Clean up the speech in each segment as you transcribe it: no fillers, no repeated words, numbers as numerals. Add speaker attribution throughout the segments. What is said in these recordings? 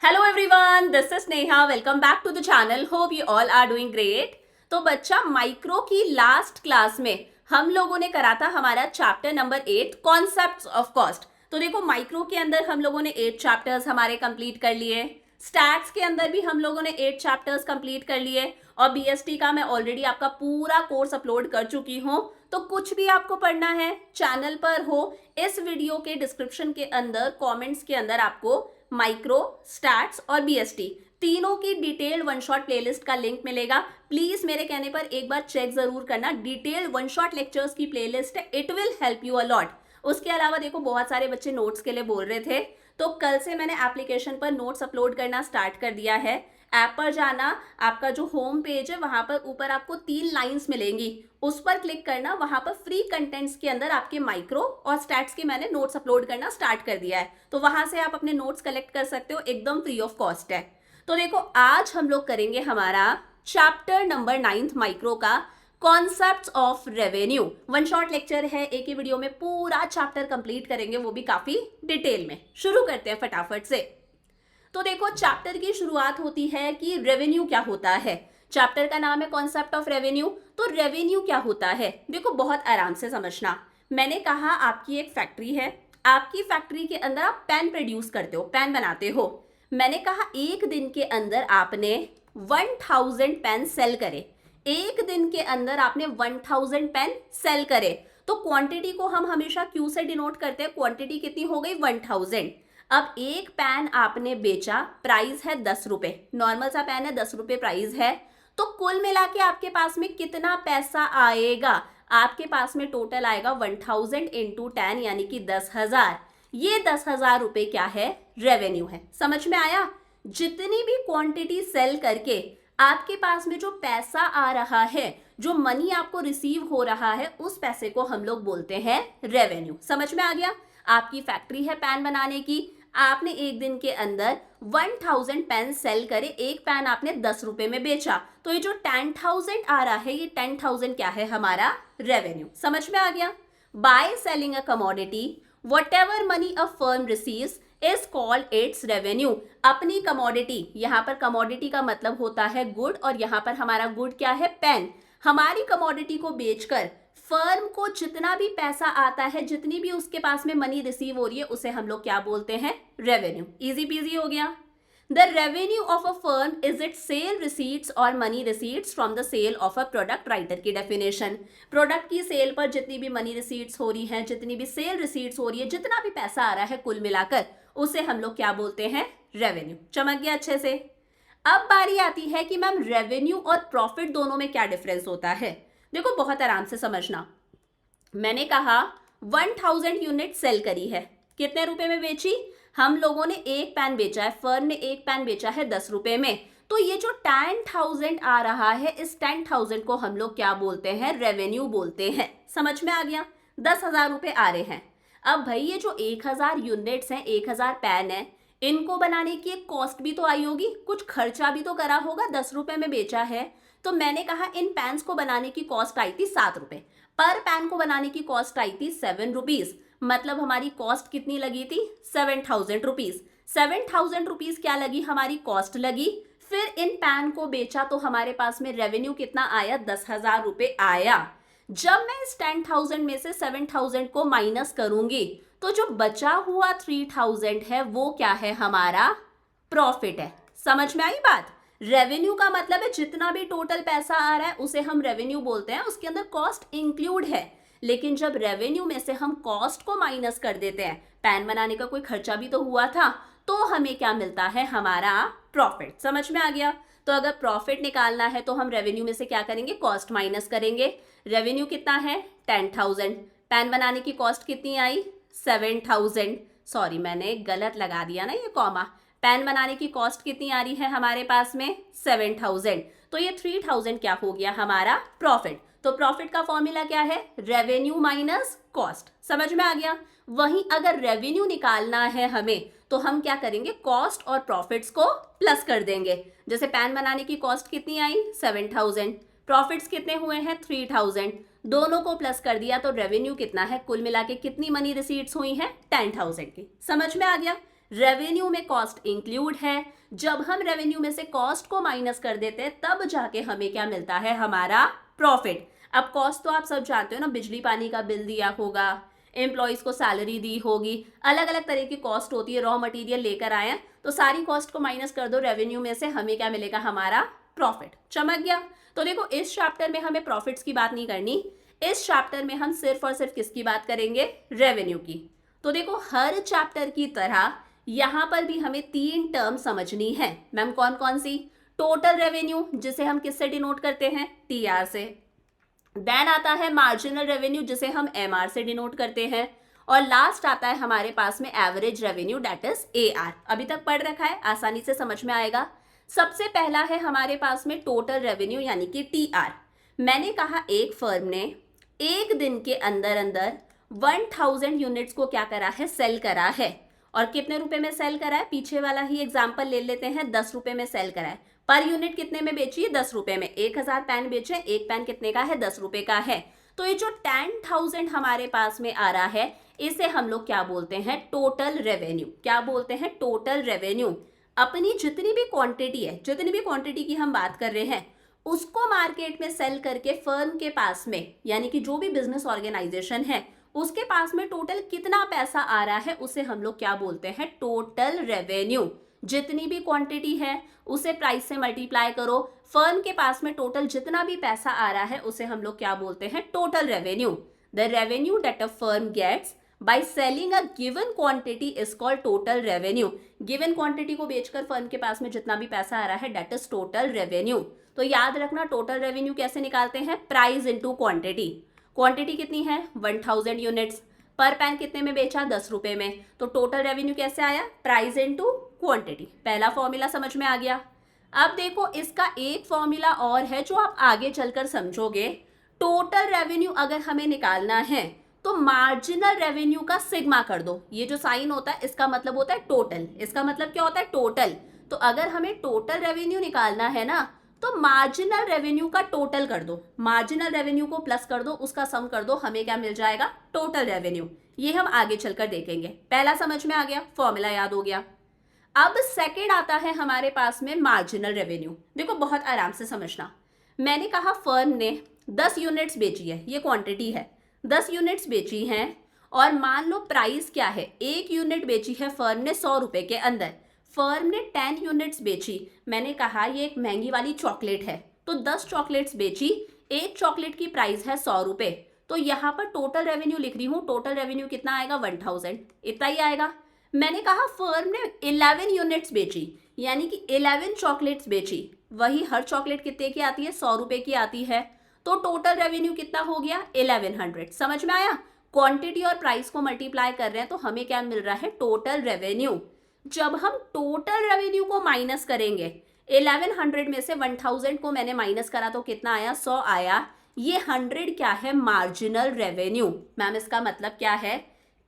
Speaker 1: Hello everyone, this is Neha. Welcome back to the channel. Hope you all are doing great. तो बच्चा, micro की last class में हम लोगों ने करा था हमारा chapter number 8 concepts of cost. तो देखो, माइक्रो के अंदर हम लोगों ने 8 चैप्टर्स हमारे कंप्लीट कर लिए। स्टैट्स के अंदर भी हम लोगों ने 8 चैप्टर्स कंप्लीट कर लिए और बीएसटी का मैं ऑलरेडी आपका पूरा कोर्स अपलोड कर चुकी हूँ। तो कुछ भी आपको पढ़ना है चैनल पर हो, इस वीडियो के डिस्क्रिप्शन के अंदर कमेंट्स के अंदर आपको माइक्रो, स्टैट्स और बीएसटी तीनों की डिटेल्ड वन शॉट प्लेलिस्ट का लिंक मिलेगा। प्लीज मेरे कहने पर एक बार चेक जरूर करना। डिटेल्ड वन शॉट लेक्चर्स की प्लेलिस्ट है, it will help you a lot. उसके अलावा देखो, बहुत सारे बच्चे नोट्स के लिए बोल रहे थे, तो कल से मैंने एप्लीकेशन पर नोट्स अपलोड करना स्टार्ट कर दिया है। ऐप पर जाना, आपका जो होम पेज है वहां पर ऊपर आपको 3 लाइंस मिलेंगी, उस पर क्लिक करना। वहां पर फ्री कंटेंट्स के अंदर आपके माइक्रो और स्टैट्स के मैंने नोट्स अपलोड करना स्टार्ट कर दिया है, तो वहां से आप अपने नोट्स कलेक्ट कर सकते हो, एकदम फ्री ऑफ कॉस्ट है। तो देखो, आज हम लोग करेंगे हमारा चैप्टर नंबर 9 माइक्रो का concepts of revenue. One shot lecture है, एक ही वीडियो में पूरा चैप्टर कंप्लीट करेंगे, वो भी काफी डिटेल में। शुरू करते हैं फटाफट से। तो देखो, चैप्टर की शुरुआत होती है कि रेवेन्यू क्या होता है। चैप्टर का नाम है कॉन्सेप्ट ऑफ रेवेन्यू। तो रेवेन्यू क्या होता है, देखो बहुत आराम से समझना। मैंने कहा आपकी एक फैक्ट्री है, आपकी फैक्ट्री के अंदर आप पेन प्रोड्यूस करते हो, पेन बनाते हो। मैंने कहा एक दिन के अंदर आपने 1000 पेन सेल करे। एक दिन के अंदर आपने 1000 पेन सेल करे, तो क्वांटिटी को हम हमेशा क्यू से डिनोट करते हैं। क्वांटिटी कितनी हो गई? 1000। अब एक पेन आपने बेचा, प्राइस है 10 रुपए, नॉर्मल सा पेन है, 10 रुपए प्राइस है। तो कुल मिला के आपके पास में कितना पैसा आएगा? आपके पास में टोटल आएगा 1000 इंटू 10 यानी कि 10,000। ये 10,000 रुपए क्या है? रेवेन्यू है। समझ में आया? जितनी भी क्वांटिटी सेल करके आपके पास में जो पैसा आ रहा है, जो मनी आपको रिसीव हो रहा है, उस पैसे को हम लोग बोलते हैं रेवेन्यू। समझ में आ गया? आपकी फैक्ट्री है पेन बनाने की, आपने एक दिन के अंदर 1000 पेन सेल करे, एक पेन आपने 10 रुपए में बेचा, तो ये जो 10,000 आ रहा है, ये 10,000 क्या है? हमारा रेवेन्यू। समझ में आ गया? Bye selling a commodity, whatever money a firm receives is called its revenue। अपनी कमोडिटी, यहाँ पर कमोडिटी का मतलब होता है गुड, और यहाँ पर हमारा गुड क्या है? पेन। हमारी कमोडिटी को बेचकर फर्म को जितना भी पैसा आता है, जितनी भी उसके पास में मनी रिसीव हो रही है, उसे हम लोग क्या बोलते हैं? रेवेन्यू। इजी पीजी हो गया। The revenue of a firm is it sale receipts और money receipts from the sale of a product. Writer की डेफिनेशन, प्रोडक्ट की सेल पर जितनी भी मनी रिसीट्स हो रही है, जितनी भी सेल रिसीट्स हो रही है, जितना भी पैसा आ रहा है कुल मिलाकर, उसे हम लोग क्या बोलते हैं? रेवेन्यू। चमक गया अच्छे से? अब बारी आती है कि मैम रेवेन्यू और प्रॉफिट दोनों में क्या डिफरेंस होता है। देखो बहुत आराम से समझना। मैंने कहा 1000 यूनिट सेल करी है, कितने रुपए में बेची? हम लोगों ने एक पेन बेचा है, फर्म ने एक पेन बेचा है 10 रुपए में। तो ये जो 10,000 आ रहा है, इस 10,000 को हम लोग क्या बोलते हैं? रेवेन्यू बोलते हैं। समझ में आ गया? 10,000 रुपए आ रहे हैं। अब भाई, ये जो 1000 यूनिट्स हैं, 1000 पेन है, इनको बनाने की एक कॉस्ट भी तो आई होगी, कुछ खर्चा भी तो करा होगा। 10 रुपए में बेचा है, तो मैंने कहा इन पैन्स को बनाने की कॉस्ट आई थी 7 रुपए, पर पैन को बनाने की कॉस्ट आई थी 7 रुपीज। मतलब हमारी कॉस्ट कितनी लगी थी? 7,000 रुपीज। 7,000 रुपीज क्या लगी? हमारी कॉस्ट लगी। फिर इन पैन को बेचा तो हमारे पास में रेवेन्यू कितना आया? 10,000 रुपए आया। जब मैं इस 10,000 में से 7,000 को माइनस करूंगी, तो जो बचा हुआ 3,000 है, वो क्या है? हमारा प्रॉफिट है। समझ में आई बात? रेवेन्यू का मतलब है जितना भी टोटल पैसा आ रहा है उसे हम रेवेन्यू बोलते हैं, उसके अंदर कॉस्ट इंक्लूड है। लेकिन जब रेवेन्यू में से हम कॉस्ट को माइनस कर देते हैं, पैन बनाने का कोई खर्चा भी तो हुआ था, तो हमें क्या मिलता है? हमारा प्रॉफिट। समझ में आ गया? तो अगर प्रॉफिट निकालना है तो हम रेवेन्यू में से क्या करेंगे? कॉस्ट माइनस करेंगे। रेवेन्यू कितना है? 10,000। पैन बनाने की कॉस्ट कितनी आई? 7,000। सॉरी, मैंने गलत लगा दिया ना ये कॉमा। पेन बनाने की कॉस्ट कितनी आ रही है हमारे पास में? 7,000। तो ये 3,000 क्या हो गया? हमारा प्रॉफिट। तो प्रॉफिट का फॉर्मूला क्या है? Revenue minus cost. समझ में आ गया? वहीं अगर रेवेन्यू निकालना है हमें, तो हम क्या करेंगे? कॉस्ट और प्रॉफिट्स को प्लस कर देंगे। जैसे पेन बनाने की कॉस्ट कितनी आई? 7,000, प्रॉफिट्स कितने हुए हैं? 3,000। दोनों को प्लस कर दिया तो रेवेन्यू कितना है? कुल मिला के कितनी मनी रिसीट्स हुई हैं? 10,000 की। समझ में आ गया? रेवेन्यू में कॉस्ट इंक्लूड है। जब हम रेवेन्यू में से कॉस्ट को माइनस कर देते हैं तब जाके हमें क्या मिलता है, हमारा प्रॉफिट। अब कॉस्ट तो आप सब जानते हो ना, बिजली पानी का बिल दिया होगा, एम्प्लॉयज को सैलरी दी होगी, अलग अलग तरह की कॉस्ट होती है, रॉ मटेरियल लेकर आए हैं तो सारी कॉस्ट को माइनस कर दो रेवेन्यू में से, हमें क्या मिलेगा, हमारा प्रॉफिट। चमक गया। तो देखो इस चैप्टर में हमें प्रॉफिट्स की बात नहीं करनी, इस चैप्टर में हम सिर्फ और सिर्फ किसकी बात करेंगे, रेवेन्यू की। तो देखो हर चैप्टर की तरह यहां पर भी हमें 3 टर्म समझनी है। मैम कौन कौन सी, टोटल रेवेन्यू जिसे हम किससे डिनोट करते हैं, टीआर से। देन आता है मार्जिनल रेवेन्यू जिसे हम एमआर से डिनोट करते हैं। और लास्ट आता है हमारे पास में average revenue that is AR. अभी तक पढ़ रखा है, आसानी से समझ में आएगा। सबसे पहला है हमारे पास में टोटल रेवेन्यू यानी कि टीआर। मैंने कहा एक फर्म ने एक दिन के अंदर अंदर 1000 यूनिट्स को क्या करा है, सेल करा है। और कितने रुपए में सेल करा है, पीछे वाला ही एग्जाम्पल ले लेते हैं, 10 रुपए में सेल करा है। पर यूनिट कितने में बेची है, 10 रुपए में। 1000 पेन बेचे, एक पेन कितने का है, 10 रुपए का है। तो ये जो 10,000 हमारे पास में आ रहा है इसे हम लोग क्या बोलते हैं, टोटल रेवेन्यू। क्या बोलते हैं, टोटल रेवेन्यू। अपनी जितनी भी क्वांटिटी है, जितनी भी क्वांटिटी की हम बात कर रहे हैं उसको मार्केट में सेल करके फर्म के पास में, यानी कि जो भी बिजनेस ऑर्गेनाइजेशन है उसके पास में टोटल कितना पैसा आ रहा है उसे हम लोग क्या बोलते हैं, टोटल रेवेन्यू। जितनी भी क्वांटिटी है उसे प्राइस से मल्टीप्लाई करो, फर्म के पास में टोटल जितना भी पैसा आ रहा है उसे हम लोग क्या बोलते हैं, total revenue. The revenue that a firm gets by selling a given quantity is called total revenue. Given quantity को बेचकर फर्म के पास में जितना भी पैसा आ रहा है दैट इज टोटल रेवेन्यू। तो याद रखना टोटल रेवेन्यू कैसे निकालते हैं, प्राइस इनटू क्वांटिटी। क्वांटिटी कितनी है, 1000 यूनिट्स। पर पेन कितने में बेचा, 10 रुपए में। तो टोटल रेवेन्यू कैसे आया, प्राइस इनटू क्वांटिटी। पहला फॉर्मूला समझ में आ गया। अब देखो इसका एक फॉर्मूला और है जो आप आगे चलकर समझोगे। टोटल रेवेन्यू अगर हमें निकालना है तो मार्जिनल रेवेन्यू का सिग्मा कर दो। ये जो साइन होता है इसका मतलब होता है टोटल। इसका मतलब क्या होता है, टोटल। तो अगर हमें टोटल रेवेन्यू निकालना है ना तो मार्जिनल रेवेन्यू का टोटल कर दो, मार्जिनल रेवेन्यू को प्लस कर दो, उसका सम कर दो, हमें क्या मिल जाएगा, टोटल रेवेन्यू। ये हम आगे चलकर देखेंगे। पहला समझ में आ गया, फॉर्मूला याद हो गया। अब सेकेंड आता है हमारे पास में मार्जिनल रेवेन्यू। देखो बहुत आराम से समझना। मैंने कहा फर्म ने 10 यूनिट्स बेची है, ये क्वांटिटी है, 10 यूनिट्स बेची हैं और मान लो प्राइस क्या है, एक यूनिट बेची है फर्म ने 100 रुपए के अंदर। फर्म ने 10 यूनिट्स बेची। मैंने कहा ये एक महंगी वाली चॉकलेट है तो 10 चॉकलेट्स बेची, एक चॉकलेट की प्राइस है 100 रुपए। तो यहाँ पर टोटल रेवेन्यू लिख रही हूँ, टोटल रेवेन्यू कितना आएगा, 1000, इतना ही आएगा। मैंने कहा फर्म ने 11 यूनिट्स बेची, यानी कि 11 चॉकलेट्स बेची। वही हर चॉकलेट कितने की आती है, 100 रुपए की आती है। तो टोटल रेवेन्यू कितना हो गया, 1100। समझ में आया। क्वांटिटी और प्राइस को मल्टीप्लाई कर रहे हैं तो हमें क्या मिल रहा है, टोटल रेवेन्यू। जब हम टोटल रेवेन्यू को माइनस करेंगे, 1100 में से 1000 को मैंने माइनस करा तो कितना आया, 100 आया। ये 100 क्या है, मार्जिनल रेवेन्यू। मैम इसका मतलब क्या है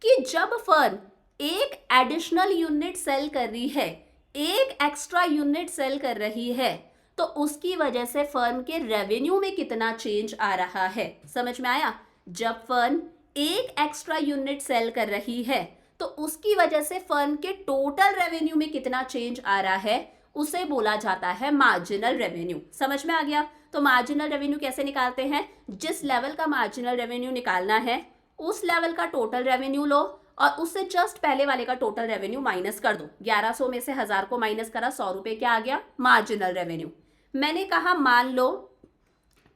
Speaker 1: कि जब फर्म एक एडिशनल यूनिट सेल कर रही है, एक एक्स्ट्रा यूनिट सेल कर रही है, तो उसकी वजह से फर्म के रेवेन्यू में कितना चेंज आ रहा है। समझ में आया। जब फर्म एक एक्स्ट्रा यूनिट सेल कर रही है तो उसकी वजह से फर्म के टोटल रेवेन्यू में कितना चेंज आ रहा है उसे बोला जाता है मार्जिनल रेवेन्यू। समझ में आ गया। तो मार्जिनल रेवेन्यू कैसे निकालते हैं, जिस लेवल का मार्जिनल रेवेन्यू निकालना है उस लेवल का टोटल रेवेन्यू लो और उससे जस्ट पहले वाले का टोटल रेवेन्यू माइनस कर दो। 1100 में से 1000 को माइनस करा, 100 रुपए क्या आ गया, मार्जिनल रेवेन्यू। मैंने कहा मान लो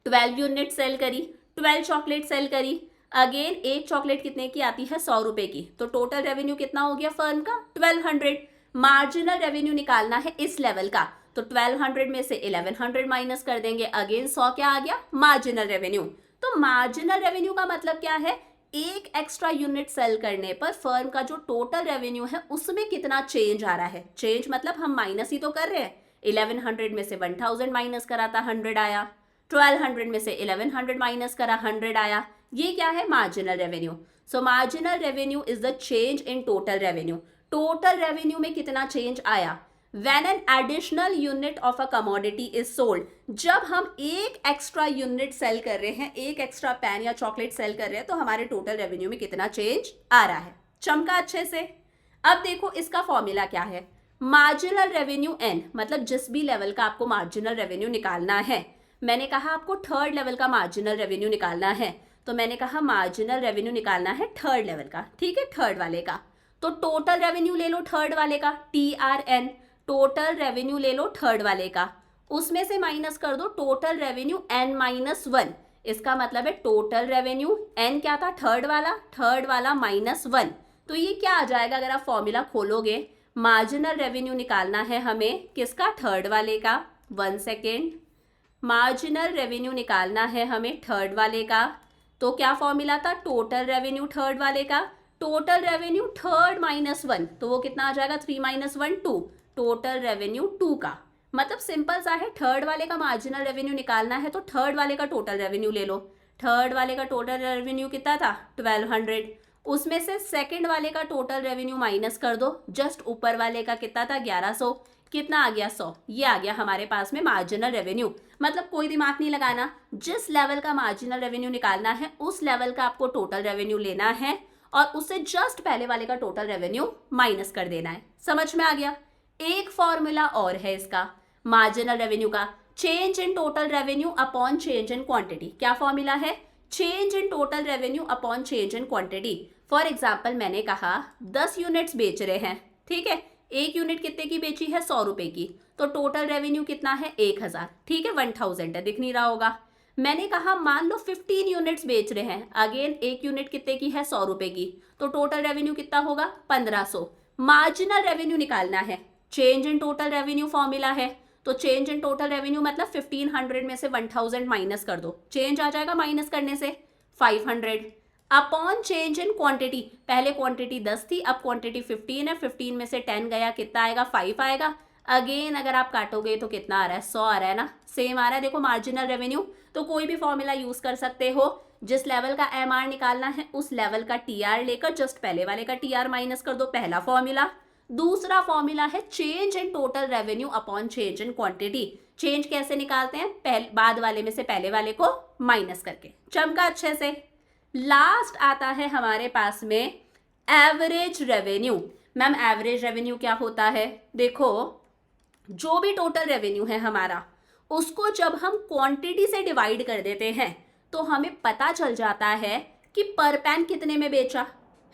Speaker 1: 12 यूनिट सेल करी, 12 चॉकलेट सेल करी। अगेन एक चॉकलेट कितने की आती है, 100 रुपए की। तो टोटल रेवेन्यू कितना हो गया फर्म का, 1200। मार्जिनल रेवेन्यू निकालना है इस लेवल का, तो 1200 में से 1100 माइनस कर देंगे। अगेन 100 क्या आ गया, मार्जिनल रेवेन्यू। तो मार्जिनल रेवेन्यू का मतलब क्या है, एक एक्स्ट्रा यूनिट सेल करने पर फर्म का जो टोटल रेवेन्यू है उसमें कितना चेंज आ रहा है। चेंज मतलब हम माइनस ही तो कर रहे हैं। 1100 में से 1000 माइनस करा था, 100 आया। 1200 में से 1100 माइनस करा, 100 आया। ये क्या है, marginal revenue. So marginal revenue is the change in total revenue. Total revenue में कितना चेंज आया, When an additional unit of a commodity is sold, जब हम एक एक्स्ट्रा यूनिट सेल कर रहे हैं, एक एक्स्ट्रा पेन या चॉकलेट सेल कर रहे हैं, तो हमारे टोटल रेवेन्यू में कितना चेंज आ रहा है। चमका अच्छे से। अब देखो इसका फॉर्मूला क्या है, मार्जिनल रेवेन्यू एन, मतलब जिस भी लेवल का आपको मार्जिनल रेवेन्यू निकालना है। मैंने कहा आपको थर्ड लेवल का मार्जिनल रेवेन्यू निकालना है, तो मैंने कहा मार्जिनल रेवेन्यू निकालना है थर्ड लेवल का, ठीक है, थर्ड वाले का। तो टोटल रेवेन्यू ले लो थर्ड वाले का, TRN, टोटल रेवेन्यू ले लो थर्ड वाले का, उसमें से माइनस कर दो टोटल रेवेन्यू N-1। इसका मतलब है टोटल रेवेन्यू N क्या था, थर्ड वाला -1। तो ये क्या आ जाएगा, अगर आप फॉर्मूला खोलोगे, मार्जिनल रेवेन्यू निकालना है हमें किसका, थर्ड वाले का। 1 सेकेंड, मार्जिनल रेवेन्यू निकालना है हमें थर्ड वाले का, तो क्या फॉर्मूला था, टोटल रेवेन्यू थर्ड वाले का, टोटल रेवेन्यू थर्ड -1, तो वो कितना आ जाएगा, 3 - 1 2, टोटल रेवेन्यू 2 का। मतलब सिंपल सा है, थर्ड वाले का मार्जिनल रेवेन्यू निकालना है तो थर्ड वाले का टोटल रेवेन्यू ले लो। थर्ड वाले का टोटल रेवेन्यू कितना था, 1200, उसमें से सेकंड वाले का टोटल रेवेन्यू माइनस कर दो, जस्ट ऊपर वाले का कितना था, 1100, कितना आ गया, 100। ये आ गया हमारे पास में मार्जिनल रेवेन्यू। मतलब कोई दिमाग नहीं लगाना, जिस लेवल का मार्जिनल रेवेन्यू निकालना है उस लेवल का आपको टोटल रेवेन्यू लेना है और उससे जस्ट पहले वाले का टोटल रेवेन्यू माइनस कर देना है। समझ में आ गया। एक फॉर्मूला और है इसका मार्जिनल रेवेन्यू का, change in total revenue upon change in quantity. क्या फॉर्मूला है, change in total revenue upon change in quantity. For example मैंने कहा 10 यूनिट्स बेच रहे हैं, ठीक है, एक यूनिट कितने की बेची है, 100 रुपए की, तो टोटल रेवेन्यू कितना है, 1000, ठीक है, 1000 है, दिख नहीं रहा होगा। मैंने कहा मान लो 15 यूनिट्स बेच रहे हैं, अगेन एक यूनिट कितने की है, 100 रुपए की, तो टोटल रेवेन्यू कितना होगा, 1500। मार्जिनल रेवेन्यू निकालना है, change in total revenue formula है, तो चेंज इन टोटल रेवेन्यू मतलब 1500 में से 1000 माइनस कर दो, चेंज आ जाएगा माइनस करने से 500, अपॉन चेंज इन क्वांटिटी। पहले क्वांटिटी 10 थी, अब क्वांटिटी 15 है, 15 में से 10 गया, कितना आएगा, 5 आएगा। अगेन अगर आप काटोगे तो कितना आ रहा है, 100 आ रहा है ना, सेम आ रहा है। देखो मार्जिनल रेवेन्यू, तो कोई भी फॉर्मूला यूज कर सकते हो, जिस लेवल का MR निकालना है उस लेवल का TR लेकर जस्ट पहले वाले का TR माइनस कर दो, पहला फॉर्मूला। दूसरा फॉर्मूला है change in total revenue upon change in quantity. Change कैसे निकालते हैं, बाद वाले में से पहले वाले को माइनस करके। चमका अच्छे से। लास्ट आता है हमारे पास में average revenue. Ma'am average revenue क्या होता है, देखो जो भी टोटल रेवेन्यू है हमारा, उसको जब हम क्वांटिटी से डिवाइड कर देते हैं तो हमें पता चल जाता है कि पर पैन कितने में बेचा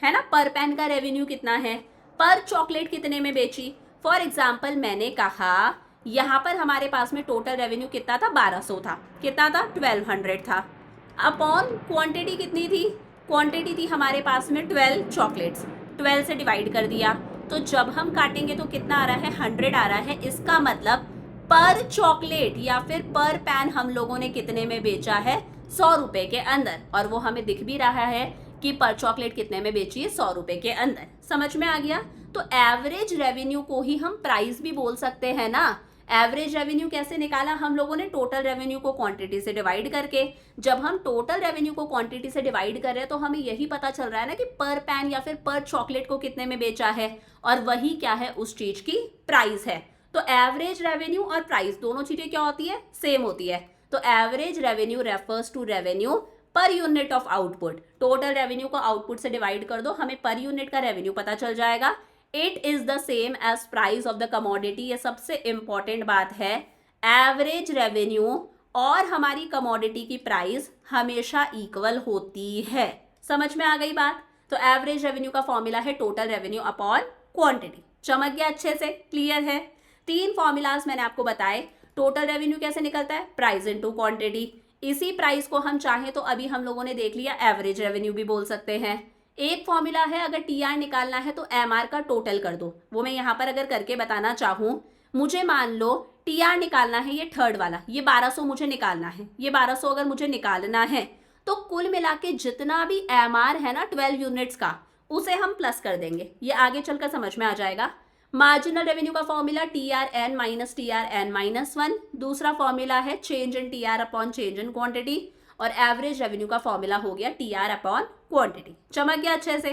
Speaker 1: है ना, पर पैन का रेवेन्यू कितना है, पर चॉकलेट कितने में बेची। फॉर एग्जाम्पल मैंने कहा यहाँ पर हमारे पास में टोटल रेवेन्यू कितना था, 1200 था, कितना था, 1200 था, अपॉन क्वांटिटी कितनी थी, क्वांटिटी थी हमारे पास में 12 चॉकलेट्स, 12 से डिवाइड कर दिया, तो जब हम काटेंगे तो कितना आ रहा है, 100 आ रहा है। इसका मतलब पर चॉकलेट या फिर पर पैन हम लोगों ने कितने में बेचा है, 100 रुपए के अंदर, और वो हमें दिख भी रहा है कि पर चॉकलेट कितने में बेची है, 100 रुपए के अंदर। समझ में आ गया। तो एवरेज रेवेन्यू को ही हम प्राइस भी बोल सकते हैं ना। एवरेज रेवेन्यू कैसे निकाला हम लोगों ने, टोटल रेवेन्यू को क्वांटिटी से डिवाइड करके। जब हम टोटल रेवेन्यू को क्वांटिटी से डिवाइड कर रहे हैं तो हमें यही पता चल रहा है ना कि पर पैन या फिर पर चॉकलेट को कितने में बेचा है, और वही क्या है, उस चीज की प्राइस है। तो एवरेज रेवेन्यू और प्राइस दोनों चीजें क्या होती है, सेम होती है। तो average revenue refers to revenue per unit of output. Total revenue को आउटपुट से डिवाइड कर दो, हमें पर यूनिट का रेवेन्यू पता चल जाएगा। It is the same as price of the commodity. ये सबसे इंपॉर्टेंट बात है, एवरेज रेवेन्यू और हमारी कमोडिटी की प्राइस हमेशा इक्वल होती है। समझ में आ गई बात। तो एवरेज रेवेन्यू का फॉर्मूला है टोटल रेवेन्यू अपॉन क्वांटिटी। चमक गया अच्छे से, क्लियर है। 3 फॉर्मूलाज मैंने आपको बताए। टोटल रेवेन्यू कैसे निकलता है, प्राइस इनटू क्वांटिटी। इसी प्राइस को हम चाहें तो अभी हम लोगों ने देख लिया एवरेज रेवेन्यू भी बोल सकते हैं। एक फॉर्मूला है, अगर TR निकालना है तो MR का टोटल कर दो। वो मैं यहाँ पर अगर करके बताना चाहूँ, मुझे मान लो TR निकालना है, ये थर्ड वाला, ये 1200 मुझे निकालना है, ये 1200 अगर मुझे निकालना है तो कुल मिला के जितना भी MR है ना 12 यूनिट्स का, उसे हम प्लस कर देंगे। ये आगे चलकर समझ में आ जाएगा। मार्जिनल रेवेन्यू का formula TRN minus TRN minus 1। दूसरा फॉर्मूला है change in TR upon change in quantity. और एवरेज रेवेन्यू का फॉर्मूला हो गया TR अपॉन क्वांटिटी। चमक गया अच्छे से।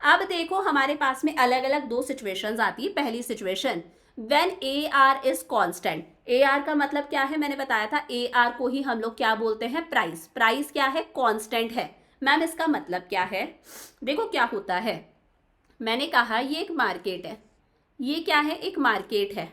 Speaker 1: अब देखो हमारे पास में अलग अलग 2 सिचुएशंस आती है। पहली situation, when AR is constant. AR का मतलब क्या है, मैंने बताया था AR को ही हम लोग क्या बोलते हैं, प्राइस। प्राइस क्या है, कांस्टेंट है। मैम इसका मतलब क्या है, देखो क्या होता है, मैंने कहा ये एक मार्केट है, ये क्या है, एक मार्केट है।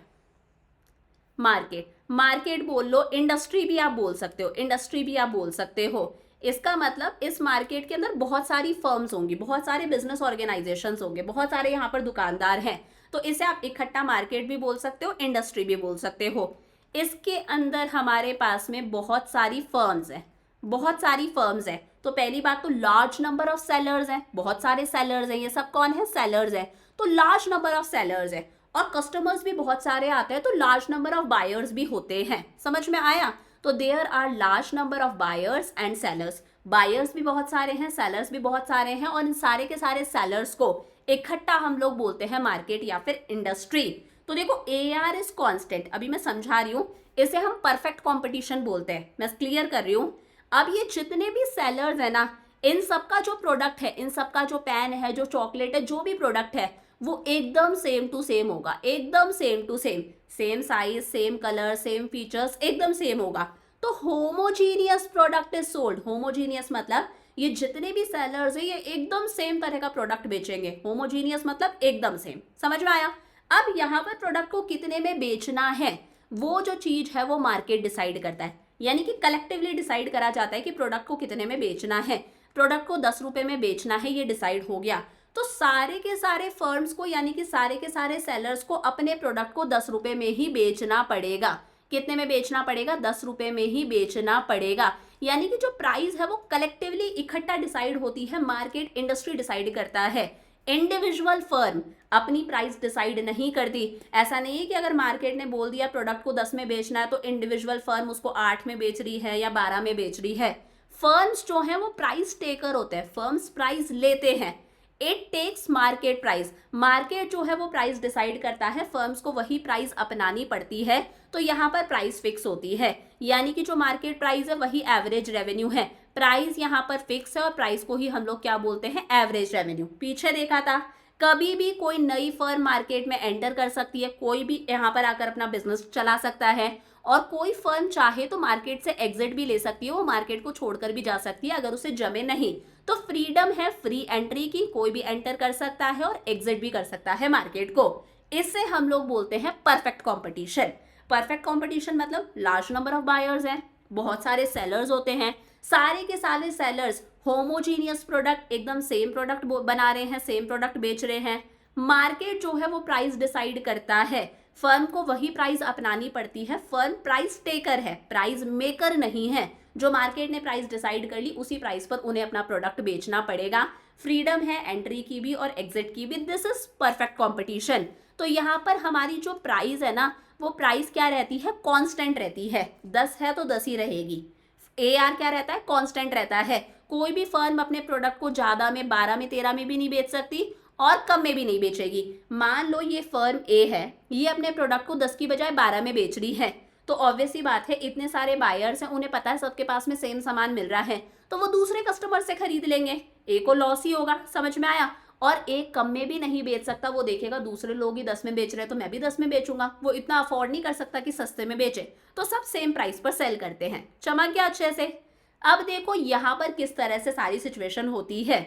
Speaker 1: मार्केट, मार्केट बोल लो, इंडस्ट्री भी आप बोल सकते हो, इंडस्ट्री भी आप बोल सकते हो। इसका मतलब इस मार्केट के अंदर बहुत सारी फर्म्स होंगी, बहुत सारे बिजनेस ऑर्गेनाइजेशंस होंगे, बहुत सारे यहाँ पर दुकानदार हैं, तो इसे आप इकट्ठा मार्केट भी बोल सकते हो, इंडस्ट्री भी बोल सकते हो। इसके अंदर हमारे पास में बहुत सारी फर्म्स हैं, बहुत सारी फर्म्स हैं। तो पहली बात तो लार्ज नंबर ऑफ सेलर्स हैं, बहुत सारे सेलर्स हैं, ये सब कौन है, सेलर्स हैं, तो लार्ज नंबर ऑफ सेलर्स है। और कस्टमर्स भी बहुत सारे आते हैं, तो लार्ज नंबर ऑफ बायर्स भी होते हैं। समझ में आया? तो there are large number of buyers and sellers, buyers भी बहुत सारे हैं, सेलर्स भी बहुत सारे हैं, और इन सारे के सारे सेलर्स को इकट्ठा हम लोग बोलते हैं मार्केट या फिर इंडस्ट्री। तो देखो AR इज कांस्टेंट, अभी मैं समझा रही हूँ, इसे हम परफेक्ट कंपटीशन बोलते हैं, मैं क्लियर कर रही हूँ। अब ये जितने भी सेलर्स है ना, इन सबका जो प्रोडक्ट है, इन सबका जो पेन है, जो चॉकलेट है, जो भी प्रोडक्ट है, वो एकदम सेम टू सेम होगा, एकदम same to same, same size, same colour, same features, एकदम सेम होगा। तो homogeneous product is sold. Homogeneous मतलब ये जितने भी सेलर्स है, ये एकदम सेम तरह का प्रोडक्ट बेचेंगे। होमोजीनियस मतलब एकदम सेम। समझ में आया? अब यहाँ पर प्रोडक्ट को कितने में बेचना है, वो जो चीज है वो मार्केट डिसाइड करता है, यानी कि कलेक्टिवली डिसाइड करा जाता है कि प्रोडक्ट को कितने में बेचना है। प्रोडक्ट को 10 रुपए में बेचना है, ये डिसाइड हो गया। तो सारे के सारे फर्म्स को, यानी कि सारे के सारे सेलर्स को अपने प्रोडक्ट को 10 रुपए में ही बेचना पड़ेगा। कितने में बेचना पड़ेगा? 10 रुपए में ही बेचना पड़ेगा। यानी कि जो प्राइस है वो कलेक्टिवली इकट्ठा डिसाइड होती है, मार्केट इंडस्ट्री डिसाइड करता है। इंडिविजुअल फर्म अपनी प्राइस डिसाइड नहीं करती। ऐसा नहीं है कि अगर मार्केट ने बोल दिया प्रोडक्ट को 10 में बेचना है, तो इंडिविजुअल फर्म उसको 8 में बेच रही है या 12 में बेच रही है। फर्म्स जो है वो प्राइस टेकर होते हैं, फर्म्स प्राइस लेते हैं। It takes market price, market जो है वो प्राइस डिसाइड करता है, फर्म्स को वही प्राइस अपनानी पड़ती है। तो यहाँ पर प्राइस फिक्स होती है, यानी कि जो मार्केट प्राइस है वही एवरेज रेवेन्यू है। प्राइस यहाँ पर फिक्स है और प्राइस को ही हम लोग क्या बोलते हैं? Average revenue. पीछे देखा था, कभी भी कोई नई फर्म मार्केट में एंटर कर सकती है, कोई भी यहाँ पर आकर अपना बिजनेस चला सकता है, और कोई फर्म चाहे तो मार्केट से एग्जिट भी ले सकती है, वो मार्केट को छोड़कर भी जा सकती है अगर उसे जमे नहीं। तो फ्रीडम है फ्री एंट्री की, कोई भी एंटर कर सकता है और एग्जिट भी कर सकता है मार्केट को। इससे हम लोग बोलते हैं परफेक्ट कंपटीशन। परफेक्ट कंपटीशन मतलब लार्ज नंबर ऑफ बायर्स हैं, बहुत सारे सेलर्स होते हैं, सारे के सारे सेलर्स होमोजीनियस प्रोडक्ट, एकदम सेम प्रोडक्ट बना रहे हैं, सेम प्रोडक्ट बेच रहे हैं। मार्केट जो है वो प्राइस डिसाइड करता है, फर्म को वही प्राइस अपनानी पड़ती है। फर्म प्राइस टेकर है, प्राइस मेकर नहीं है। जो मार्केट ने प्राइस डिसाइड कर ली, उसी प्राइस पर उन्हें अपना प्रोडक्ट बेचना पड़ेगा। फ्रीडम है एंट्री की भी और एग्जिट की भी। This is perfect competition. तो यहाँ पर हमारी जो प्राइस है ना, वो प्राइस क्या रहती है? कांस्टेंट रहती है। 10 है तो 10 ही रहेगी। AR क्या रहता है? कांस्टेंट रहता है। कोई भी फर्म अपने प्रोडक्ट को ज्यादा में, 12 में, 13 में भी नहीं बेच सकती और कम में भी नहीं बेचेगी। मान लो ये फर्म A है, ये अपने प्रोडक्ट को 10 की बजाय 12 में बेच रही है, तो ऑब्वियस सी बात है, इतने सारे बायर्स हैं, उन्हें पता है सबके पास में सेम सामान मिल रहा है, तो वो दूसरे कस्टमर से खरीद लेंगे। A को लॉस ही होगा। समझ में आया? और एक कम में भी नहीं बेच सकता, वो देखेगा दूसरे लोग ही 10 में बेच रहे हैं तो मैं भी 10 में बेचूंगा। वो इतना अफोर्ड नहीं कर सकता कि सस्ते में बेचे, तो सब सेम प्राइस पर सेल करते हैं। चमक गया अच्छे से? अब देखो यहाँ पर किस तरह से सारी सिचुएशन होती है।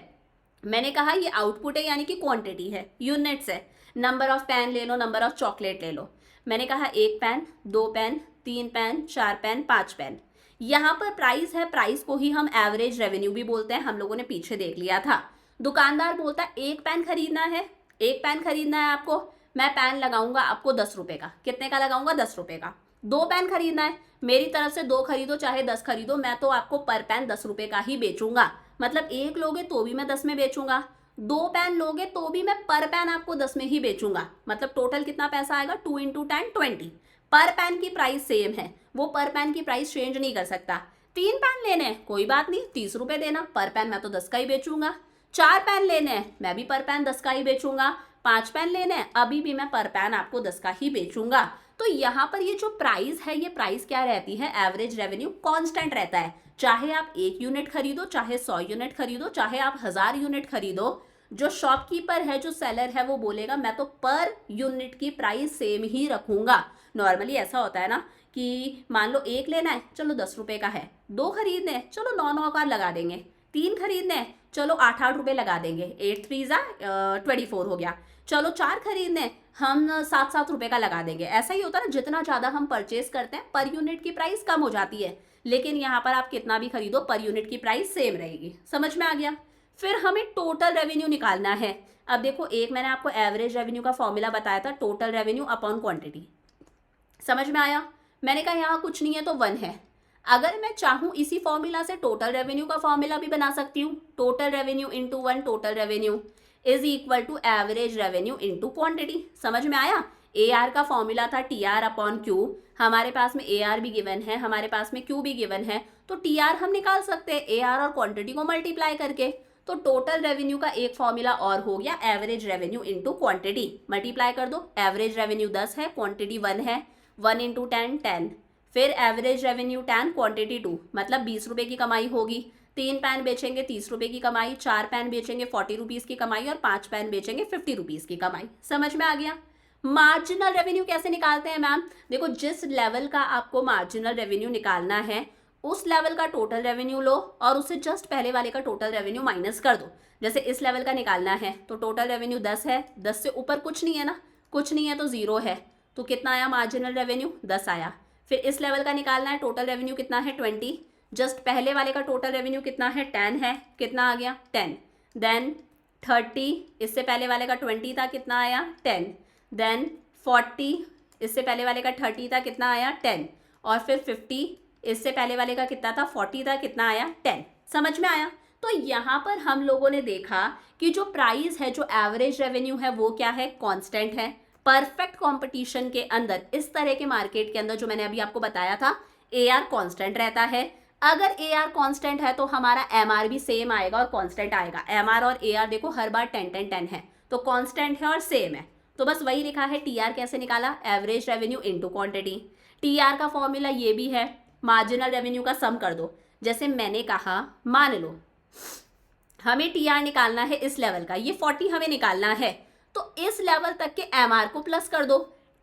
Speaker 1: मैंने कहा ये आउटपुट है, यानी कि क्वांटिटी है, यूनिट्स है। नंबर ऑफ पेन ले लो, नंबर ऑफ चॉकलेट ले लो। मैंने कहा 1 pen, 2 pen, 3 pen, 4 pen, 5 pen. यहाँ पर प्राइस है, प्राइस को ही हम एवरेज रेवेन्यू भी बोलते हैं, हम लोगों ने पीछे देख लिया था। दुकानदार बोलता है 1 पेन खरीदना है, 1 पेन खरीदना है आपको, मैं पेन लगाऊंगा आपको 10 रुपए का। कितने का लगाऊंगा? 10 रुपए का। 2 पेन खरीदना है, मेरी तरफ से 2 खरीदो चाहे 10 खरीदो, मैं तो आपको पर पेन 10 रुपए का ही बेचूंगा। मतलब 1 लोगे तो भी मैं 10 में बेचूंगा, 2 पेन लोगे तो भी मैं पर पेन आपको 10 में ही बेचूंगा। मतलब टोटल कितना पैसा आएगा? 2 × 10 20। पर पेन की प्राइस सेम है, वो पर पेन की प्राइस चेंज नहीं कर सकता। 3 पेन लेने हैं, कोई बात नहीं, 30 रुपए देना, पर पेन मैं तो 10 का ही बेचूंगा। 4 पेन लेने हैं, मैं भी पर पेन 10 का ही बेचूंगा। 5 पेन लेने हैं, अभी भी मैं पर पेन आपको 10 का ही बेचूंगा। तो यहाँ पर ये जो प्राइस है, ये प्राइस क्या रहती है? एवरेज रेवेन्यू कांस्टेंट रहता है। चाहे आप 1 यूनिट खरीदो, चाहे 100 यूनिट खरीदो, चाहे आप 1000 यूनिट खरीदो, जो शॉपकीपर है, जो सेलर है, वो बोलेगा मैं तो पर यूनिट की प्राइस सेम ही रखूंगा। नॉर्मली ऐसा होता है ना कि मान लो 1 लेना है, चलो 10 रुपए का है, 2 खरीदने हैं, चलो 9 9 का लगा देंगे, 3 खरीदने हैं, चलो 8-8 रुपये लगा देंगे, 8 3 24 हो गया। चलो 4 खरीदने, हम 7-7 रुपये का लगा देंगे। ऐसा ही होता है ना, जितना ज़्यादा हम परचेज करते हैं पर यूनिट की प्राइस कम हो जाती है, लेकिन यहाँ पर आप कितना भी खरीदो पर यूनिट की प्राइस सेम रहेगी। समझ में आ गया। फिर हमें टोटल रेवेन्यू निकालना है। अब देखो, एक मैंने आपको एवरेज रेवेन्यू का फॉर्मूला बताया था, टोटल रेवेन्यू अपॉन क्वांटिटी। समझ में आया। मैंने कहा यहाँ कुछ नहीं है तो 1 है। अगर मैं चाहूँ इसी फॉर्मूला से टोटल रेवेन्यू का फॉर्मूला भी बना सकती हूँ। Total revenue into 1 total revenue is equal to average revenue into quantity. समझ में आया। ए आर का फॉर्मूला था टी आर अपॉन क्यू, हमारे पास में ए आर भी गिवन है, हमारे पास में क्यू भी गिवन है, तो टी आर हम निकाल सकते हैं ए आर और क्वांटिटी को मल्टीप्लाई करके। तो टोटल रेवेन्यू का एक फॉर्मूला और हो गया average revenue into quantity. Multiply कर दो, एवरेज रेवेन्यू 10 है, क्वांटिटी 1 है, 1 इंटू 10 10। फिर एवरेज रेवेन्यू 10 क्वांटिटी 2, मतलब 20 रुपये की कमाई होगी। 3 पेन बेचेंगे 30 रुपये की कमाई, 4 पेन बेचेंगे 40 रुपीज़ की कमाई और 5 पेन बेचेंगे 50 रुपीज़ की कमाई। समझ में आ गया। मार्जिनल रेवेन्यू कैसे निकालते हैं मैम? देखो, जिस लेवल का आपको मार्जिनल रेवेन्यू निकालना है उस लेवल का टोटल रेवेन्यू लो और उससे जस्ट पहले वाले का टोटल रेवेन्यू माइनस कर दो। जैसे इस लेवल का निकालना है तो टोटल रेवेन्यू 10 है, 10 से ऊपर कुछ नहीं है ना, कुछ नहीं है तो 0 है, तो कितना आया मार्जिनल रेवेन्यू? 10 आया। फिर इस लेवल का निकालना है, टोटल रेवेन्यू कितना है? 20। जस्ट पहले वाले का टोटल रेवेन्यू कितना है? 10 है, कितना आ गया? 10। देन 30, इससे पहले वाले का 20 था, कितना आया? 10। देन 40, इससे पहले वाले का 30 था, कितना आया? 10। और फिर 50, इससे पहले वाले का कितना था? 40 था, कितना आया? 10। समझ में आया। तो यहाँ पर हम लोगों ने देखा कि जो प्राइस है, जो एवरेज रेवेन्यू है, वो क्या है? कांस्टेंट है। परफेक्ट कंपटीशन के अंदर, इस तरह के मार्केट के अंदर जो मैंने अभी आपको बताया था, ए आर कॉन्स्टेंट रहता है। अगर ए आर कॉन्स्टेंट है तो हमारा एम आर भी सेम आएगा और कॉन्स्टेंट आएगा। एम आर और ए आर देखो हर बार 10-10-10 है, तो कॉन्स्टेंट है और सेम है। तो बस वही लिखा है। टी आर कैसे निकाला? Average revenue into quantity. T R का फॉर्मूला ये भी है, मार्जिनल रेवेन्यू का सम कर दो। जैसे मैंने कहा, मान लो हमें टी आर निकालना है इस लेवल का, ये 40 हमें निकालना है, तो इस लेवल तक के एम आर को प्लस कर दो।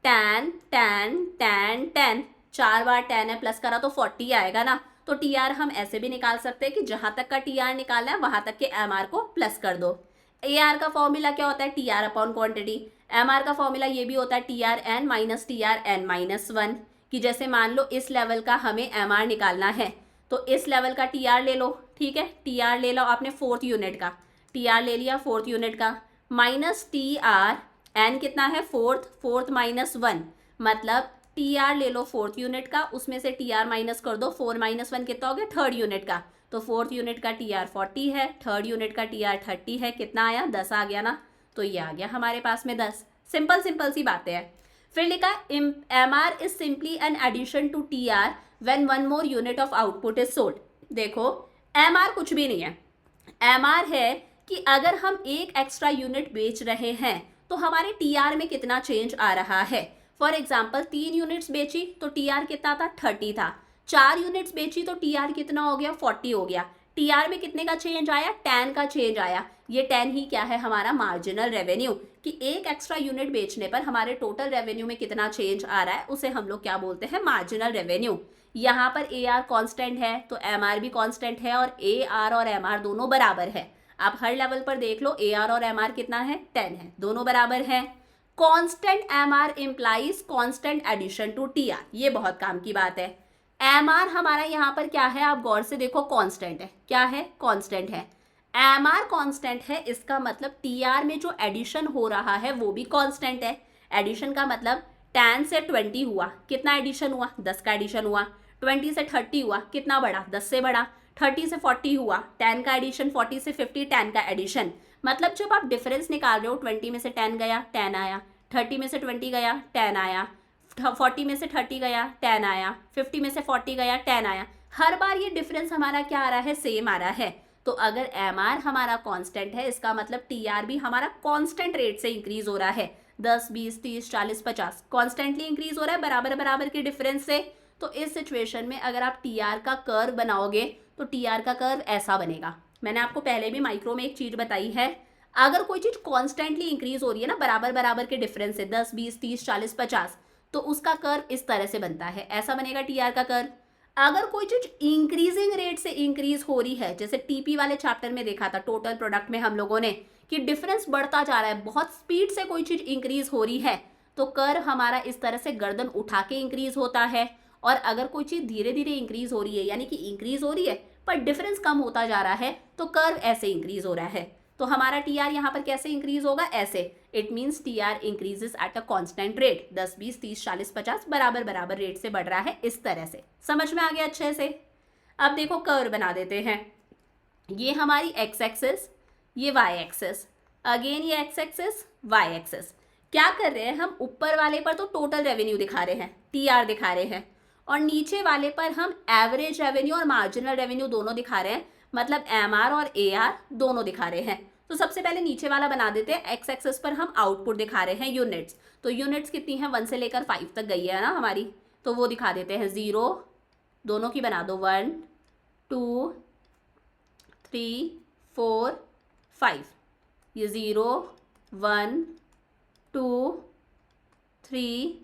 Speaker 1: 10 10 10 10, 4 बार 10 है, प्लस करा तो 40 आएगा ना। तो टी आर हम ऐसे भी निकाल सकते हैं कि जहां तक का टी आर निकालना है वहां तक के एम आर को प्लस कर दो। ए आर का फॉर्मूला क्या होता है? T R upon quantity. M R का फॉर्मूला ये भी होता है T R N minus T R N minus 1, कि जैसे मान लो इस लेवल का हमें एम आर निकालना है तो इस लेवल का टी आर ले लो। ठीक है, टी आर ले लो आपने 4th यूनिट का, टी आर ले लिया 4th यूनिट का, माइनस टी आर एन कितना है? 4th माइनस 1, मतलब टी आर ले लो 4th यूनिट का, उसमें से टी आर माइनस कर दो, 4 माइनस 1 कितना हो गया? 3rd यूनिट का। तो 4th यूनिट का टी आर 40 है, 3rd यूनिट का टी आर 30 है, कितना आया? 10 आ गया ना। तो ये आ गया हमारे पास में 10। सिंपल सी बातें हैं। फिर लिखा M R is simply an addition to T R when 1 more unit of output is sold. देखो, एम आर कुछ भी नहीं है। एम आर है कि अगर हम एक एक्स्ट्रा यूनिट बेच रहे हैं तो हमारे टी आर में कितना चेंज आ रहा है। फॉर एग्जाम्पल 3 यूनिट्स बेची तो टी आर कितना था? 30 था। 4 यूनिट्स बेची तो टी आर कितना हो गया? 40 हो गया। टी आर में कितने का चेंज आया? 10 का चेंज आया। ये 10 ही क्या है? हमारा मार्जिनल रेवेन्यू, कि एक एक्स्ट्रा यूनिट बेचने पर हमारे टोटल रेवेन्यू में कितना चेंज आ रहा है, उसे हम लोग क्या बोलते हैं? Marginal revenue. यहाँ पर ए आर कॉन्स्टेंट है तो एम आर भी कॉन्स्टेंट है, और ए आर और एम आर दोनों बराबर है। आप हर लेवल पर देख लो, ए आर और एम आर कितना है? 10 है, दोनों बराबर है। Constant M R implies constant addition to T R, ये बहुत काम की बात है। एम आर हमारा यहाँ पर क्या है? आप गौर से देखो, कॉन्स्टेंट है। क्या है? कॉन्स्टेंट है। एम आर कॉन्स्टेंट है, इसका मतलब टी आर में जो एडिशन हो रहा है वो भी कॉन्स्टेंट है। एडिशन का मतलब 10 से 20 हुआ, कितना एडिशन हुआ? 10 का एडिशन हुआ। 20 से 30 हुआ, कितना बढ़ा? 10 से बढ़ा। 30 से 40 हुआ, 10 का एडिशन। 40 से 50, 10 का एडिशन। मतलब जब आप डिफरेंस निकाल रहे हो, 20 में से 10 गया, 10 आया। 30 में से 20 गया, 10 आया। 40 में से 30 गया, 10 आया। 50 में से 40 गया, 10 आया। हर बार ये डिफरेंस हमारा क्या आ रहा है? सेम आ रहा है। तो अगर एम आर हमारा कांस्टेंट है, इसका मतलब टी आर भी हमारा कांस्टेंट रेट से इंक्रीज हो रहा है। 10, 20, 30, 40, 50 कॉन्स्टेंटली इंक्रीज हो रहा है बराबर बराबर के डिफरेंस से। तो इस सिचुएशन में अगर आप टी आर का कर्व बनाओगे तो टी आर का कर्व ऐसा बनेगा। मैंने आपको पहले भी माइक्रो में एक चीज बताई है, अगर कोई चीज कॉन्स्टेंटली इंक्रीज हो रही है ना बराबर बराबर के डिफरेंस से, 10, 20, 30, 40, 50, तो उसका कर्व इस तरह से बनता है, ऐसा बनेगा टी आर का कर्व। अगर कोई चीज इंक्रीजिंग रेट से इंक्रीज हो रही है, जैसे टीपी वाले चैप्टर में देखा था टोटल प्रोडक्ट में हम लोगों ने कि डिफरेंस बढ़ता जा रहा है, बहुत स्पीड से कोई चीज इंक्रीज हो रही है, तो कर हमारा इस तरह से गर्दन उठा के इंक्रीज होता है। और अगर कोई चीज धीरे धीरे इंक्रीज हो रही है, यानी कि इंक्रीज हो रही है पर डिफरेंस कम होता जा रहा है, तो कर्व ऐसे इंक्रीज हो रहा है। तो हमारा टी आर यहाँ पर कैसे इंक्रीज होगा, ऐसे। It means T are increases at a constant rate, 10 20 30 40 50 बराबर बराबर रेट से बढ़ रहा है, इस तरह से। समझ में आ गया अच्छे से। अब देखो कर्व बना देते हैं। ये हमारी एक्स एक्सिस, ये वाई एक्सिस, अगेन ये एक्स एक्सिस वाई एक्सिस। क्या कर रहे हैं हम, ऊपर वाले पर तो टोटल रेवेन्यू दिखा रहे हैं, टी आर दिखा रहे हैं, और नीचे वाले पर हम एवरेज रेवेन्यू और मार्जिनल रेवेन्यू दोनों दिखा रहे हैं, मतलब एम आर और ए आर दोनों दिखा रहे हैं। तो सबसे पहले नीचे वाला बना देते हैं। एक्स एक्सिस पर हम आउटपुट दिखा रहे हैं यूनिट्स, तो यूनिट्स कितनी है, 1 से लेकर 5 तक गई है ना हमारी, तो वो दिखा देते हैं 0, दोनों की बना दो 1 2 3 4 5, ये 0 1 2 3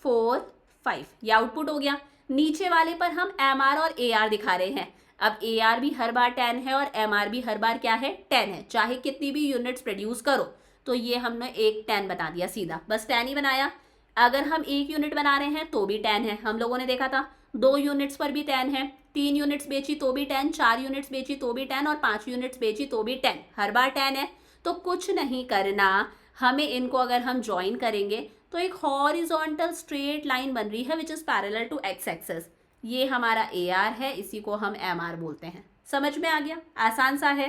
Speaker 1: 4 5, ये आउटपुट हो गया। नीचे वाले पर हम एम आर और ए आर दिखा रहे हैं। अब ए आर भी हर बार 10 है और एम आर भी हर बार क्या है, 10 है, चाहे कितनी भी यूनिट्स प्रोड्यूस करो। तो ये हमने एक 10 बता दिया सीधा, बस 10 ही बनाया। अगर हम 1 यूनिट बना रहे हैं तो भी 10 है, हम लोगों ने देखा था। 2 यूनिट्स पर भी 10 है, 3 यूनिट्स बेची तो भी 10, 4 यूनिट्स बेची तो भी 10 और 5 यूनिट्स बेची तो भी 10, हर बार 10 है। तो कुछ नहीं करना, हमें इनको अगर हम ज्वाइन करेंगे तो एक हॉरिजॉन्टल स्ट्रेट लाइन बन रही है which is parallel to X axis. ये हमारा ए आर है, इसी को हम एम आर बोलते हैं। समझ में आ गया, आसान सा है।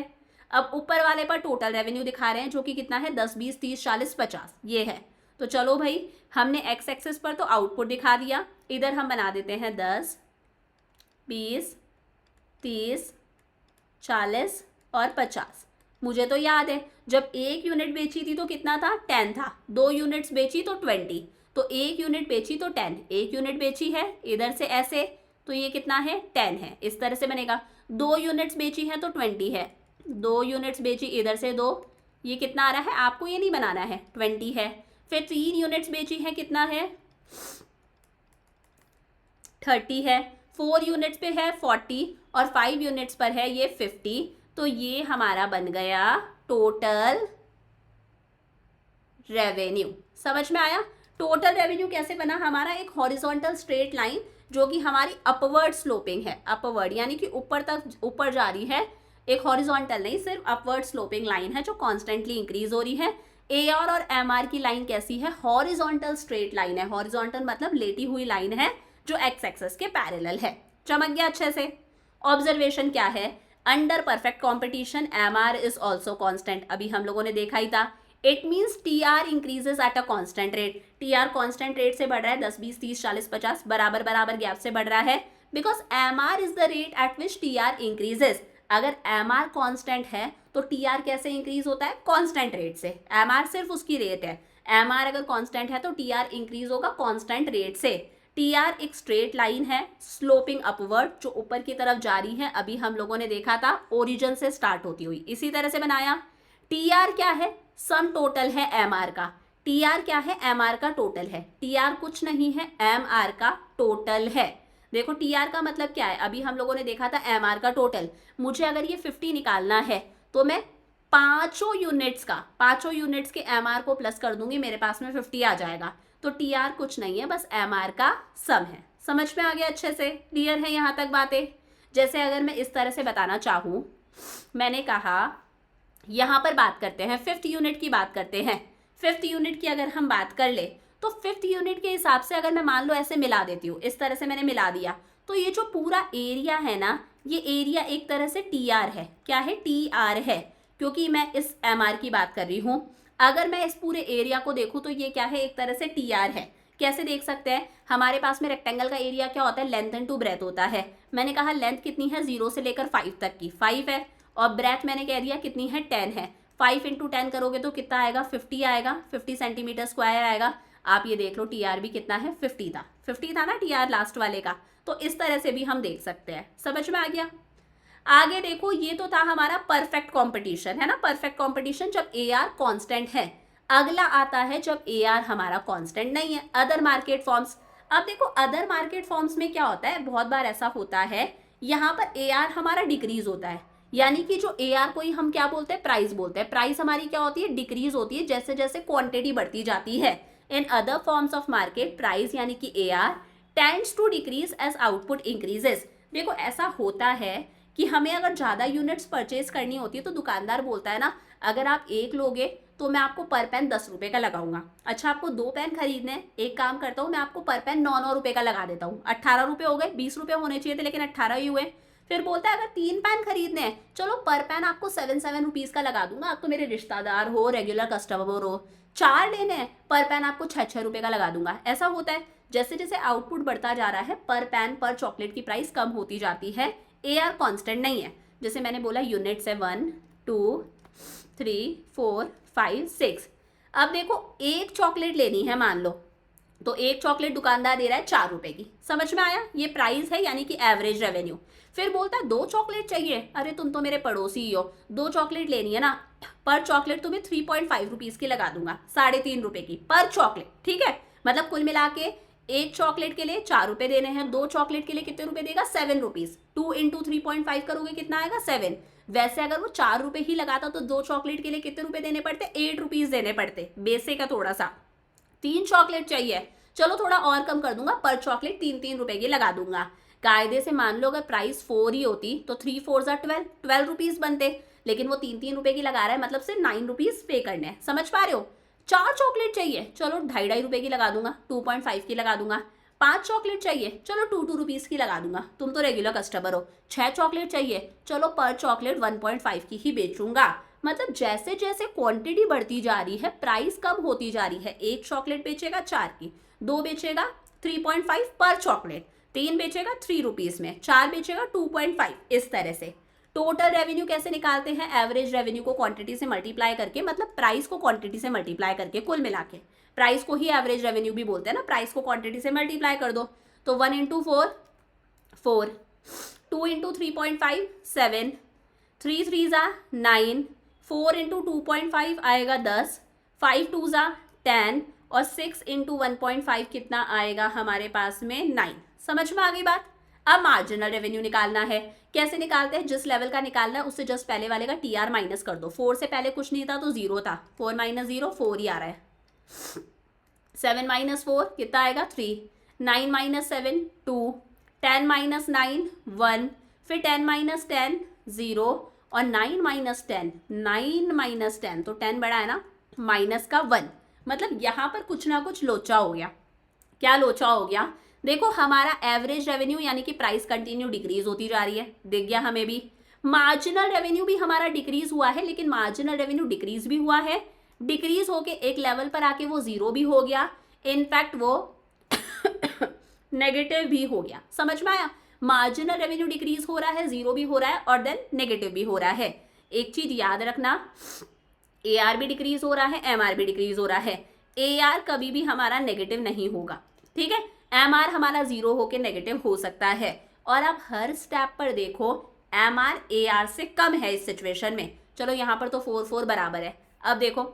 Speaker 1: अब ऊपर वाले पर टोटल रेवेन्यू दिखा रहे हैं जो कि कितना है, 10 20 30 40 50, ये है। तो चलो भाई, हमने एक्स एक्सिस पर तो आउटपुट दिखा दिया, इधर हम बना देते हैं 10 20 30 40 और 50। मुझे तो याद है जब 1 यूनिट बेची थी तो कितना था, 10 था। 2 यूनिट्स बेची तो 20, तो 1 यूनिट बेची तो 10, 1 यूनिट बेची है इधर से ऐसे, तो ये कितना है, 10 है, इस तरह से बनेगा। 2 यूनिट्स बेची है तो 20 है, 2 यूनिट्स बेची इधर से 2, ये कितना आ रहा है, आपको ये नहीं बनाना है, 20 है। फिर 3 यूनिट्स बेची है, कितना है, 30 है। 4 यूनिट्स पे है 40 और 5 यूनिट्स पर है ये 50, तो ये हमारा बन गया टोटल रेवेन्यू। समझ में आया। टोटल रेवेन्यू कैसे बना हमारा, एक हॉरिजॉन्टल स्ट्रेट लाइन जो कि हमारी अपवर्ड स्लोपिंग है, अपवर्ड यानी कि ऊपर तक ऊपर जा रही है, एक हॉरिजॉन्टल नहीं, सिर्फ अपवर्ड स्लोपिंग लाइन है जो कॉन्स्टेंटली इंक्रीज हो रही है। ए आर और एम आर की लाइन कैसी है, हॉरिजॉन्टल स्ट्रेट लाइन है, हॉरिजॉन्टल मतलब लेटी हुई लाइन है जो एक्स एक्सिस के पैरेलल है। चमक गया अच्छे से। ऑब्जर्वेशन क्या है, under perfect competition M R is also constant, अभी हम लोगों ने देखा ही था। It means T R increases at a constant rate, T R constant rate से बढ़ रहा है, 10 20 30 40 50 बराबर बराबर गैप से बढ़ रहा है, because M R is the rate at which T R increases. अगर एम आर कॉन्स्टेंट है तो टी आर कैसे इंक्रीज होता है, कॉन्स्टेंट रेट से। एम आर सिर्फ उसकी रेट है, एम आर अगर कॉन्स्टेंट है तो टी आर इंक्रीज होगा कॉन्स्टेंट रेट से। टी आर एक स्ट्रेट लाइन है स्लोपिंग अपवर्ड जो ऊपर की तरफ जा रही है, अभी हम लोगों ने देखा था ओरिजिन से स्टार्ट होती हुई, इसी तरह से बनाया। टी आर क्या है, सम टोटल है एम आर का। टी आर क्या है, एम आर का टोटल है। टी आर कुछ नहीं है, एम आर का टोटल है। देखो टी आर का मतलब क्या है, अभी हम लोगों ने देखा था एम आर का टोटल। मुझे अगर ये 50 निकालना है तो मैं पांचों यूनिट्स के एम आर को प्लस कर दूंगी, मेरे पास में 50 आ जाएगा। तो टी आर कुछ नहीं है, बस एम आर का सम है। समझ में आ गया अच्छे से, क्लियर है यहाँ तक बातें। जैसे अगर मैं इस तरह से बताना चाहूँ, मैंने कहा यहाँ पर बात करते हैं 5th यूनिट की, बात करते हैं 5th यूनिट की। अगर हम बात कर ले तो 5th यूनिट के हिसाब से अगर मैं मान लो ऐसे मिला देती हूँ, इस तरह से मैंने मिला दिया, तो ये जो पूरा एरिया है ना, ये एरिया एक तरह से टी आर है। क्या है, टी आर है, क्योंकि मैं इस एम आर की बात कर रही हूँ। अगर मैं इस पूरे एरिया को देखूँ तो ये क्या है, एक तरह से टी आर है। कैसे देख सकते हैं, हमारे पास में रेक्टेंगल का एरिया क्या होता है, लेंथ इनटू ब्रेथ होता है। मैंने कहा लेंथ कितनी है, 0 से लेकर 5 तक की, 5 है, और ब्रेथ मैंने कह दिया कितनी है, 10 है। 5 × 10 करोगे तो कितना आएगा, 50 आएगा, 50 सेंटीमीटर स्क्वायर आएगा। आप ये देख लो टी आर भी कितना है, 50 था ना टी आर लास्ट वाले का। तो इस तरह से भी हम देख सकते हैं। समझ में आ गया। आगे देखो, ये तो था हमारा परफेक्ट कॉम्पिटिशन, है ना, परफेक्ट कॉम्पिटिशन जब ए आर कॉन्स्टेंट है। अगला आता है जब ए आर हमारा कॉन्स्टेंट नहीं है, अदर मार्केट फॉर्म्स। अब देखो अदर मार्केट फॉर्म्स में क्या होता है, बहुत बार ऐसा होता है यहाँ पर ए आर हमारा डिक्रीज होता है, यानी कि जो ए आर को ही हम क्या बोलते हैं, प्राइस बोलते हैं। प्राइस हमारी क्या होती है, डिक्रीज होती है जैसे जैसे क्वांटिटी बढ़ती जाती है। In other forms of market price यानी कि A R tends to decrease as output increases. देखो ऐसा होता है कि हमें अगर ज़्यादा यूनिट्स परचेज करनी होती है तो दुकानदार बोलता है ना, अगर आप एक लोगे तो मैं आपको पर पेन 10 रुपये का लगाऊंगा। अच्छा आपको 2 पेन खरीदने हैं, एक काम करता हूँ मैं आपको पर पेन 9 रुपये का लगा देता हूँ। 18 रुपये हो गए, 20 रुपये होने चाहिए थे लेकिन 18 ही हुए। फिर बोलता है अगर 3 पेन खरीदने हैं, चलो पर पेन आपको 7 रुपीज़ का लगा दूंगा, आप तो मेरे रिश्तेदार हो, रेगुलर कस्टमर हो। 4 लेने हैं, पर पेन आपको 6 रुपये का लगा दूंगा। ऐसा होता है जैसे जैसे आउटपुट बढ़ता जा रहा है पर पेन पर चॉकलेट की प्राइस कम होती जाती है। ए आर कॉन्स्टेंट नहीं है। जैसे मैंने बोला यूनिट्स है 1 2 3 4 5 6। अब देखो एक चॉकलेट लेनी है मान लो, तो एक चॉकलेट दुकानदार दे रहा है 4 रुपए की। समझ में आया, ये प्राइस है यानी कि एवरेज रेवेन्यू। फिर बोलता है 2 चॉकलेट चाहिए, अरे तुम तो मेरे पड़ोसी ही हो, 2 चॉकलेट लेनी है ना, पर चॉकलेट तुम्हें 3.5 रुपीज़ की लगा दूंगा, 3.5 रुपए की पर चॉकलेट। ठीक है, मतलब कुल मिला के एक चॉकलेट के लिए 4 रुपए देने हैं, 2 चॉकलेट के लिए कितने रुपए देगा, 7 रुपीज़। 2 इंटू 3.5 करोगे कितना आएगा, 7। वैसे अगर वो 4 रुपए ही लगाता तो 2 चॉकलेट के लिए कितने रुपए देने पड़ते, 8 रुपीज़ देने पड़ते। बेसिक है थोड़ा सा। 3 चॉकलेट चाहिए, चलो थोड़ा और कम कर दूंगा, पर चॉकलेट 3 रुपए की लगा दूंगा। कायदे से मान लो अगर प्राइस 4 ही होती तो 3 4 12 रुपीज़ बनते, लेकिन वो 3 रुपए की लगा रहा है, मतलब से 9 रुपीज़ पे करने हैं। समझ पा रहे हो। 4 चॉकलेट चाहिए, चलो 2.5 रुपए की लगा दूंगा, 2.5 की लगा दूंगा। 5 चॉकलेट चाहिए, चलो 2 रुपीज़ की लगा दूंगा, तुम तो रेगुलर कस्टमर हो। 6 चॉकलेट चाहिए, चलो पर चॉकलेट 1.5 की ही बेचूंगा। मतलब जैसे जैसे क्वांटिटी बढ़ती जा रही है प्राइस कम होती जा रही है। एक चॉकलेट बेचेगा 4 की, 2 बेचेगा 3.5 पर चॉकलेट, 3 बेचेगा 3 रुपीज़ में, 4 बेचेगा 2.5। इस तरह से टोटल रेवेन्यू कैसे निकालते हैं, एवरेज रेवेन्यू को क्वांटिटी से मल्टीप्लाई करके, मतलब प्राइस को क्वांटिटी से मल्टीप्लाई करके, कुल मिला के प्राइस को ही एवरेज रेवेन्यू भी बोलते हैं ना, प्राइस को क्वांटिटी से मल्टीप्लाई कर दो। तो 1 इंटू 4 4, 2 इंटू 3.5 7, 3 3 9, 4 इंटू 2.5 आएगा 10, 5 2 10 और 6 इंटू 1.5 कितना आएगा हमारे पास में 9। समझ में आ गई बात। अब मार्जिनल रेवेन्यू निकालना है। कैसे निकालते हैं, जिस लेवल का निकालना है उससे जस्ट पहले वाले का टी आर माइनस कर दो। 4 से पहले कुछ नहीं था तो 0 था, 4 माइनस 0 4 ही आ रहा है। 7 माइनस 4 कितना आएगा 3, 9 माइनस 7 2, 10 माइनस 9 1, फिर 10 माइनस 10 0 और 9 माइनस 10 9 माइनस 10, तो 10 बड़ा है ना, माइनस का 1। मतलब यहाँ पर कुछ ना कुछ लोचा हो गया। क्या लोचा हो गया, देखो हमारा एवरेज रेवेन्यू यानी कि प्राइस कंटिन्यू डिक्रीज होती जा रही है, दिख गया हमें भी। मार्जिनल रेवेन्यू भी हमारा डिक्रीज हुआ है, लेकिन मार्जिनल रेवेन्यू डिक्रीज भी हुआ है, डिक्रीज होके एक लेवल पर आके वो 0 भी हो गया, इनफैक्ट वो नेगेटिव भी हो गया। समझ में आया, मार्जिनल रेवेन्यू डिक्रीज हो रहा है, 0 भी हो रहा है और देन नेगेटिव भी हो रहा है। एक चीज याद रखना, ए आर भी डिक्रीज हो रहा है, एम आर भी डिक्रीज हो रहा है। ए आर कभी भी हमारा नेगेटिव नहीं होगा, ठीक है। एम आर हमारा 0 होके नेगेटिव हो सकता है। और आप हर स्टेप पर देखो एम आर ए आर से कम है इस सिचुएशन में। चलो यहाँ पर तो 4 4 बराबर है। अब देखो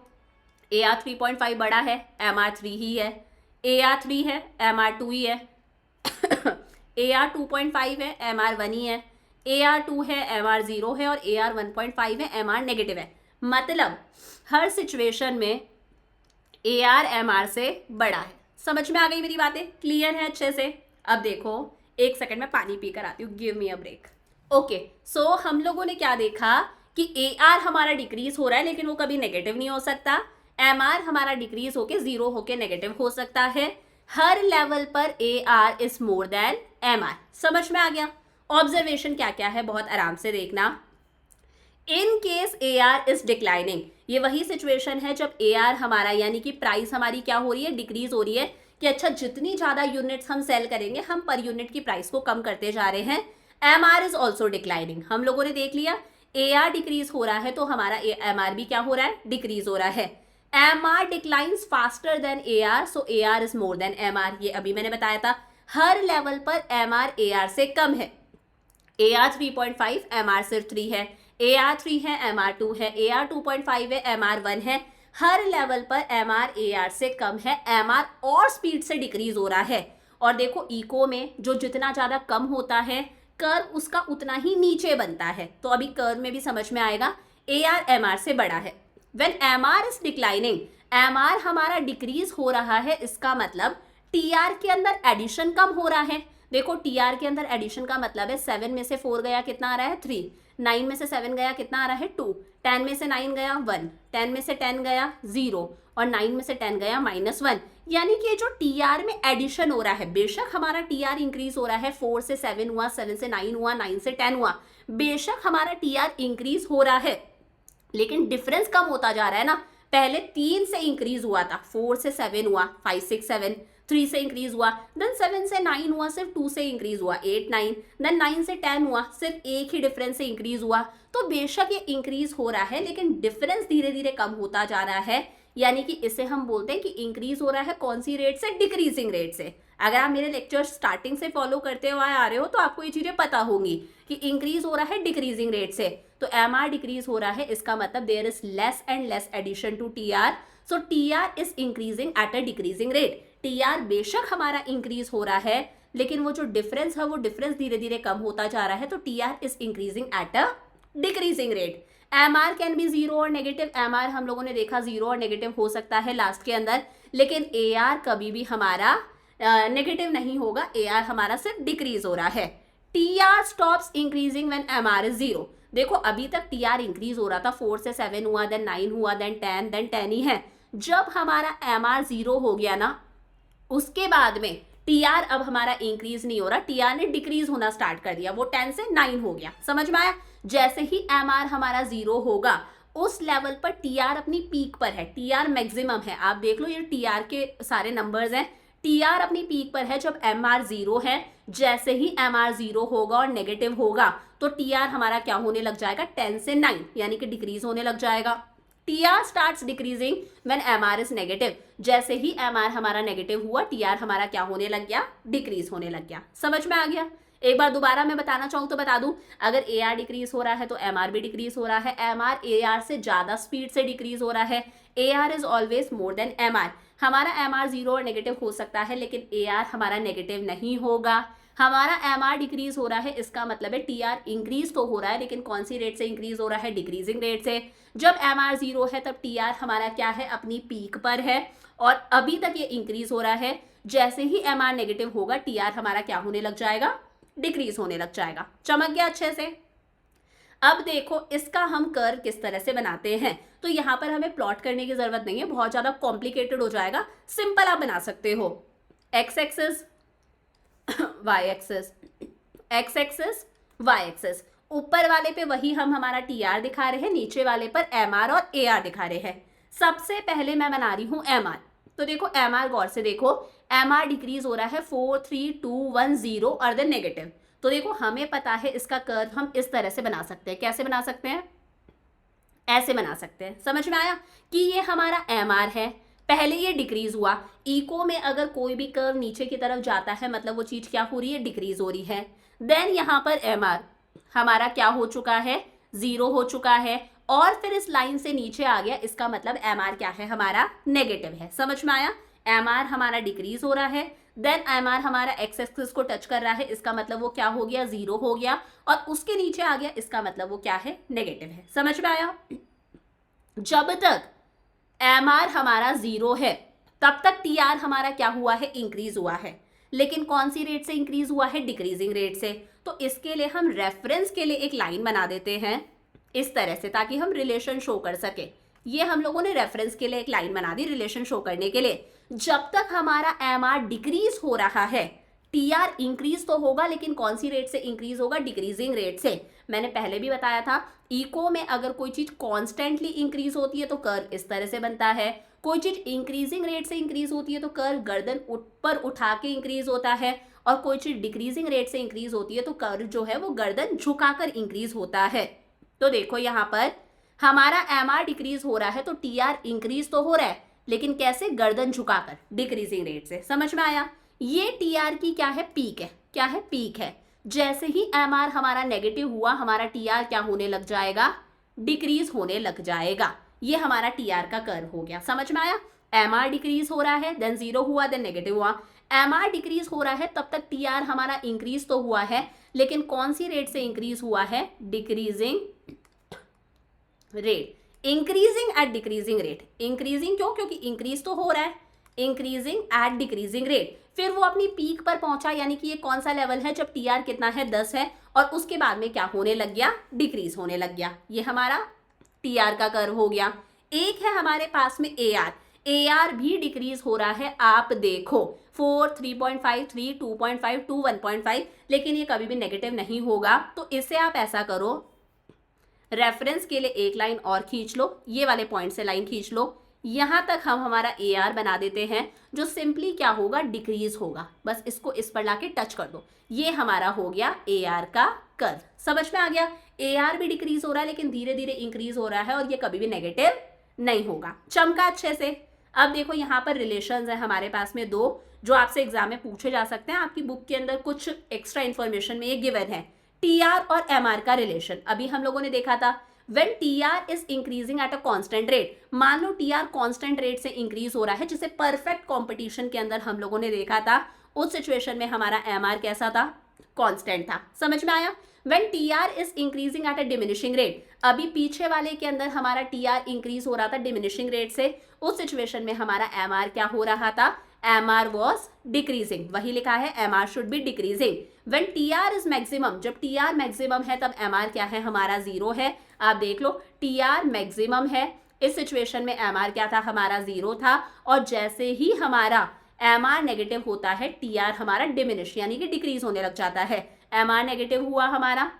Speaker 1: ए आर 3.5 बड़ा है, एम आर 3 ही है, ए आर 3 है, एम आर 2 ही है ए आर 2.5 है, एम आर 1 ही है, ए आर 2 है, एम आर 0 है और ए आर 1.5 है, एम आर नेगेटिव है। मतलब हर सिचुएशन में ए आर एम आर से बड़ा है। समझ में आ गई मेरी बातें, क्लियर है अच्छे से। अब देखो एक सेकंड में पानी पी कर आती हूँ, give me a break. Okay, so हम लोगों ने क्या देखा कि ए आर हमारा डिक्रीज हो रहा है लेकिन वो कभी नेगेटिव नहीं हो सकता। एम आर हमारा डिक्रीज होके 0 होके नेगेटिव हो सकता है। हर लेवल पर A R is more than M R. समझ में आ गया। ऑब्जर्वेशन क्या क्या है बहुत आराम से देखना। In case A R is declining, ये वही सिचुएशन है जब ए आर हमारा यानी कि प्राइस हमारी क्या हो रही है, डिक्रीज हो रही है। कि अच्छा जितनी ज्यादा यूनिट्स हम सेल करेंगे हम पर यूनिट की प्राइस को कम करते जा रहे हैं। M R is also declining, हम लोगों ने देख लिया ए आर डिक्रीज हो रहा है तो हमारा एम आर भी क्या हो रहा है, डिक्रीज हो रहा है। M R declines faster than A R, so A R is more than M R. ये अभी मैंने बताया था, हर लेवल पर एम आर ए आर से कम है। ए आर 3.5, एम आर सिर्फ 3 है, ए आर 3 है, एम आर 2 है, ए आर 2.5 है, एम आर 1 है। हर लेवल पर एम आर ए आर से कम है, एम आर और स्पीड से डिक्रीज हो रहा है। और देखो इको में जो जितना ज़्यादा कम होता है कर्व उसका उतना ही नीचे बनता है। तो अभी कर्व में भी समझ में आएगा ए आर एम आर से बड़ा है। When M R is declining, M R हमारा डिक्रीज हो रहा है, इसका मतलब टी आर के अंदर एडिशन कम हो रहा है। देखो टी आर के अंदर एडिशन का मतलब है 7 में से 4 गया कितना आ रहा है 3, 9 में से 7 गया कितना आ रहा है 2, 10 में से 9 गया 1, 10 में से 10 गया 0 और 9 में से 10 गया -1। यानी कि जो टी आर में एडिशन हो रहा है, बेशक हमारा टी आर इंक्रीज हो रहा है, 4 से 7 हुआ, 7 से 9 हुआ, 9 से 10 हुआ, बेशक हमारा टी आर इंक्रीज हो रहा है लेकिन डिफरेंस कम होता जा रहा है ना। पहले 3 से इंक्रीज हुआ था, 4 से 7 हुआ, 5 6 7, 3 से इंक्रीज हुआ, देन 7 से 9 हुआ, सिर्फ 2 से इंक्रीज हुआ 8 9, देन 9 से 10 हुआ, सिर्फ एक ही डिफरेंस से इंक्रीज हुआ। तो बेशक ये इंक्रीज हो रहा है लेकिन डिफरेंस धीरे धीरे कम होता जा रहा है, यानी कि इसे हम बोलते हैं कि इंक्रीज हो रहा है कौन सी रेट से, डिक्रीजिंग रेट से। अगर आप मेरे लेक्चर स्टार्टिंग से फॉलो करते हुए आ रहे हो तो आपको ये चीजें पता होंगी कि इंक्रीज हो रहा है डिक्रीजिंग रेट से। तो एम आर डिक्रीज हो रहा है, इसका मतलब there is less and less addition to T R, so T R is increasing at a decreasing rate. T R बेशक हमारा इंक्रीज हो रहा है लेकिन वो जो डिफरेंस है वो डिफरेंस धीरे धीरे कम होता जा रहा है, तो T R is increasing at a decreasing rate. M R can be zero और नेगेटिव, एम आर हम लोगों ने देखा जीरो और नेगेटिव हो सकता है लास्ट के अंदर, लेकिन ए आर कभी भी हमारा नेगेटिव नहीं होगा, ए आर हमारा सिर्फ डिक्रीज हो रहा है। T R stops increasing when M R is zero. देखो अभी तक टी आर इंक्रीज हो रहा था, 4 से 7 हुआ, देन 9 हुआ, देन 10 ही है। जब हमारा एम आर जीरो हो गया ना, उसके बाद में टी आर अब हमारा इंक्रीज नहीं हो रहा, टी आर ने डिक्रीज होना स्टार्ट कर दिया, वो 10 से 9 हो गया। समझ में आया? जैसे ही एम आर हमारा जीरो होगा उस लेवल पर टी आर अपनी पीक पर है, टी आर मैक्सिमम है। आप देख लो ये टी आर के सारे नंबर्स हैं, टी आर अपनी पीक पर है जब एम आर जीरो है। जैसे ही एम आर जीरो होगा और नेगेटिव होगा तो टी आर हमारा क्या होने लग जाएगा, 10 से 9 यानी कि डिक्रीज होने लग जाएगा। T R starts decreasing when M R is negative. जैसे ही एम आर हमारा नेगेटिव हुआ टी आर हमारा क्या होने लग गया, डिक्रीज होने लग गया। समझ में आ गया? एक बार दोबारा मैं बताना चाहूँ तो बता दूं, अगर ए आर डिक्रीज हो रहा है तो एम आर भी डिक्रीज हो रहा है, एम आर ए आर से ज्यादा स्पीड से डिक्रीज हो रहा है, A R is always more than M R. हमारा एम आर जीरो और नेगेटिव हो सकता है लेकिन ए आर हमारा नेगेटिव नहीं होगा। हमारा एम आर डिक्रीज हो रहा है, इसका मतलब है टी आर इंक्रीज तो हो रहा है लेकिन कौन सी रेट से इंक्रीज हो रहा है, डिक्रीजिंग रेट से। जब एम आर जीरो है तब टी आर हमारा क्या है, अपनी पीक पर है और अभी तक ये इंक्रीज हो रहा है। जैसे ही एम आर नेगेटिव होगा टी आर हमारा क्या होने लग जाएगा, डिक्रीज होने लग जाएगा। चमक गया अच्छे से? अब देखो इसका हम कर्व किस तरह से बनाते हैं, तो यहाँ पर हमें प्लॉट करने की जरूरत नहीं है, बहुत ज्यादा कॉम्प्लिकेटेड हो जाएगा, सिंपल आप बना सकते हो। X axis, Y axis, X axis, Y axis, ऊपर वाले पे वही हम हमारा टी आर दिखा रहे हैं, नीचे वाले पर एम आर और ए आर दिखा रहे हैं। सबसे पहले मैं बना रही हूँ एम आर, तो देखो एम आर गौर से देखो, एम आर डिक्रीज हो रहा है 4 3 2 1 0 और देन नेगेटिव। तो देखो हमें पता है इसका कर्व हम इस तरह से बना सकते हैं। कैसे बना सकते हैं? ऐसे बना सकते हैं। समझ में आया कि ये हमारा एम आर है, पहले ये डिक्रीज हुआ। इको में अगर कोई भी कर्व नीचे की तरफ जाता है मतलब वो चीज क्या हो रही है, डिक्रीज हो रही है। देन यहाँ पर एम आर हमारा क्या हो चुका है, जीरो हो चुका है और फिर इस लाइन से नीचे आ गया, इसका मतलब एम आर क्या है, हमारा नेगेटिव है। समझ में आया? एम आर हमारा डिक्रीज हो रहा है, देन एम आर हमारा एक्स एक्सिस को टच कर रहा है, इसका मतलब वो क्या हो गया, जीरो हो गया और उसके नीचे आ गया, इसका मतलब वो क्या है, नेगेटिव है। समझ में आया? जब तक एम आर हमारा जीरो है तब तक टी आर हमारा क्या हुआ है, इंक्रीज हुआ है, लेकिन कौन सी रेट से इंक्रीज हुआ है, डिक्रीजिंग रेट से। तो इसके लिए हम रेफरेंस के लिए एक लाइन बना देते हैं इस तरह से, ताकि हम रिलेशन शो कर सके। ये हम लोगों ने रेफरेंस के लिए एक लाइन बना दी रिलेशन शो करने के लिए। जब तक हमारा एम आर डिक्रीज हो रहा है टी आर इंक्रीज तो होगा, लेकिन कौन सी रेट से इंक्रीज होगा, डिक्रीजिंग रेट से। मैंने पहले भी बताया था इको में अगर कोई चीज कॉन्स्टेंटली इंक्रीज होती है तो कर्व इस तरह से बनता है, कोई चीज इंक्रीजिंग रेट से इंक्रीज होती है तो कर्व गर्दन ऊपर उठा के इंक्रीज होता है, और कोई चीज डिक्रीजिंग रेट से इंक्रीज होती है तो कर्व जो है वो गर्दन झुकाकर इंक्रीज होता है। तो देखो यहाँ पर हमारा एम आर डिक्रीज हो रहा है तो टी आर इंक्रीज तो हो रहा है, लेकिन कैसे, गर्दन झुकाकर, डिक्रीजिंग रेट से। समझ में आया? ये टी आर की क्या है, पीक है। क्या है, पीक है। जैसे ही एम आर हमारा नेगेटिव हुआ हमारा टी आर क्या होने लग जाएगा, डिक्रीज होने लग जाएगा। ये हमारा टी आर का कर्व हो गया। समझ में आया? एम आर डिक्रीज हो रहा है, देन जीरो हुआ, देन नेगेटिव हुआ। MR डिक्रीज हो रहा है तब तक TR हमारा इंक्रीज तो हुआ है, लेकिन कौन सी रेट से इंक्रीज हुआ है? Decreasing rate, increasing at decreasing rate. Increasing क्यों? क्योंकि इंक्रीज तो हो रहा है, इंक्रीजिंग एट डिक्रीजिंग रेट। फिर वो अपनी पीक पर पहुंचा, यानी कि ये कौन सा लेवल है? जब TR कितना है? 10 है, और उसके बाद में क्या होने लग गया? डिक्रीज होने लग गया। ये हमारा TR का कर्व हो गया। एक है हमारे पास में AR, AR भी डिक्रीज हो रहा है, आप देखो 4, 3.5, 3, 2.5, 2, 1.5, लेकिन ये कभी भी नेगेटिव नहीं होगा। तो इससे आप ऐसा करो, रेफरेंस के लिए एक लाइन और खींच लो, ये वाले पॉइंट से लाइन खींच लो, यहां तक हम हमारा AR बना देते हैं, जो सिंपली क्या होगा? डिक्रीज होगा। बस इसको इस पर लाके टच कर दो, ये हमारा हो गया AR का कर्व। समझ में आ गया? AR भी डिक्रीज हो रहा है, लेकिन धीरे धीरे इंक्रीज हो रहा है, और ये कभी भी नेगेटिव नहीं होगा। चमका अच्छे से। अब देखो यहाँ पर रिलेशंस है हमारे पास में दो, जो आपसे एग्जाम में पूछे जा सकते हैं। आपकी बुक के अंदर कुछ एक्स्ट्रा इन्फॉर्मेशन में ये गिवन है, TR और MR का रिलेशन। अभी हम लोगों ने देखा था when TR is increasing at a constant rate, मान लो TR constant rate से इंक्रीज हो रहा है, जिसे परफेक्ट कंपटीशन के अंदर हम लोगों ने देखा था, उस सिचुएशन में हमारा MR कैसा था? कांस्टेंट था। समझ में आया? when TR is increasing at a diminishing rate, अभी पीछे वाले के अंदर हमारा TR इंक्रीज हो रहा था डिमिनिशिंग रेट से, उस सिचुएशन में हमारा MR क्या हो रहा था? MR was decreasing। वही लिखा है MR should be decreasing। when TR is maximum, जब TR maximum है तब MR क्या है? हमारा 0 है। आप देख लो, TR maximum है, इस सिचुएशन में MR क्या था? हमारा 0 था, और जैसे ही हमारा MR नेगेटिव होता है, TR हमारा डिमिनिश यानी कि डिक्रीज होने लग जाता है। MR नेगेटिव हुआ हमारा,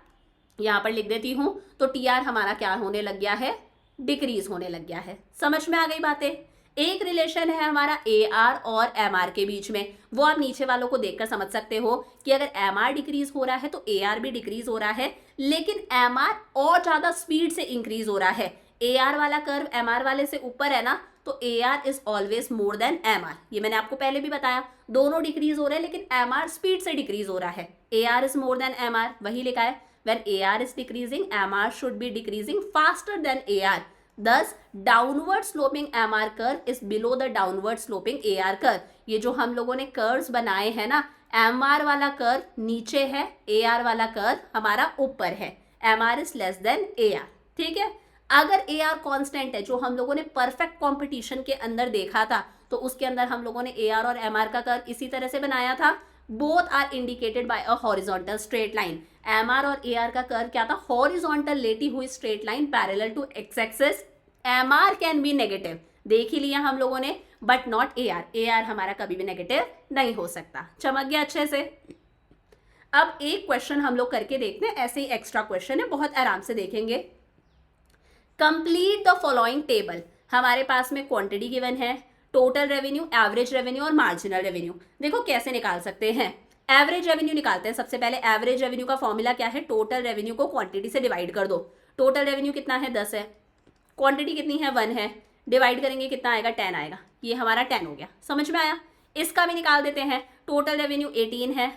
Speaker 1: यहाँ पर लिख देती हूँ, तो TR हमारा क्या होने लग गया है? डिक्रीज होने लग गया है। समझ में आ गई बातें? एक रिलेशन है हमारा AR और MR के बीच में, वो आप नीचे वालों को देखकर समझ सकते हो कि अगर MR डिक्रीज हो रहा है तो AR भी डिक्रीज हो रहा है, लेकिन MR और ज्यादा स्पीड से इंक्रीज हो रहा है। AR वाला कर्व MR वाले से ऊपर है ना, तो AR is always more then MR। ये मैंने आपको पहले भी बताया, दोनों डिक्रीज हो रहे हैं, लेकिन MR स्पीड से डिक्रीज हो रहा है। AR is more then MR, वही लिखा है when AR is decreasing, MR should be decreasing faster than AR. Thus, downward sloping MR curve is below the downward sloping AR curve. ये जो हम लोगों ने कर्व्स बनाए हैं ना, MR वाला कर्व नीचे है, AR वाला कर्व हमारा ऊपर है। MR is less than AR, ठीक है? अगर AR कांस्टेंट है, जो हम लोगों ने परफेक्ट कंपटीशन के अंदर देखा था, तो उसके अंदर हम लोगों ने AR और MR का कर्व इसी तरह से बनाया था। Both are indicated by a horizontal straight line. MR और AR का कर्व क्या था? हॉरिजॉन्टल लेटी हुई straight line parallel to X axis. MR can be negative, देख ही लिया हम लोगों ने, बट नॉट AR। AR हमारा कभी भी नेगेटिव नहीं हो सकता। चमक गया अच्छे से? अब एक क्वेश्चन हम लोग करके देखते हैं, ऐसे ही एक्स्ट्रा क्वेश्चन है, बहुत आराम से देखेंगे। Complete the following table. हमारे पास में क्वांटिटी गिवन है, टोटल रेवेन्यू, एवरेज रेवेन्यू और मार्जिनल रेवेन्यू। देखो कैसे निकाल सकते हैं। एवरेज रेवेन्यू निकालते हैं। सबसे पहले एवरेज रेवेन्यू का फॉर्मूला क्या है? टोटल रेवेन्यू को क्वांटिटी से डिवाइड कर दो। टोटल रेवेन्यू कितना है? 10 है। क्वांटिटी कितनी है? 1 है। डिवाइड करेंगे कितना आएगा? 10 आएगा। ये हमारा 10 हो गया। समझ में आया? इसका भी निकाल देते हैं। टोटल रेवेन्यू 18 है,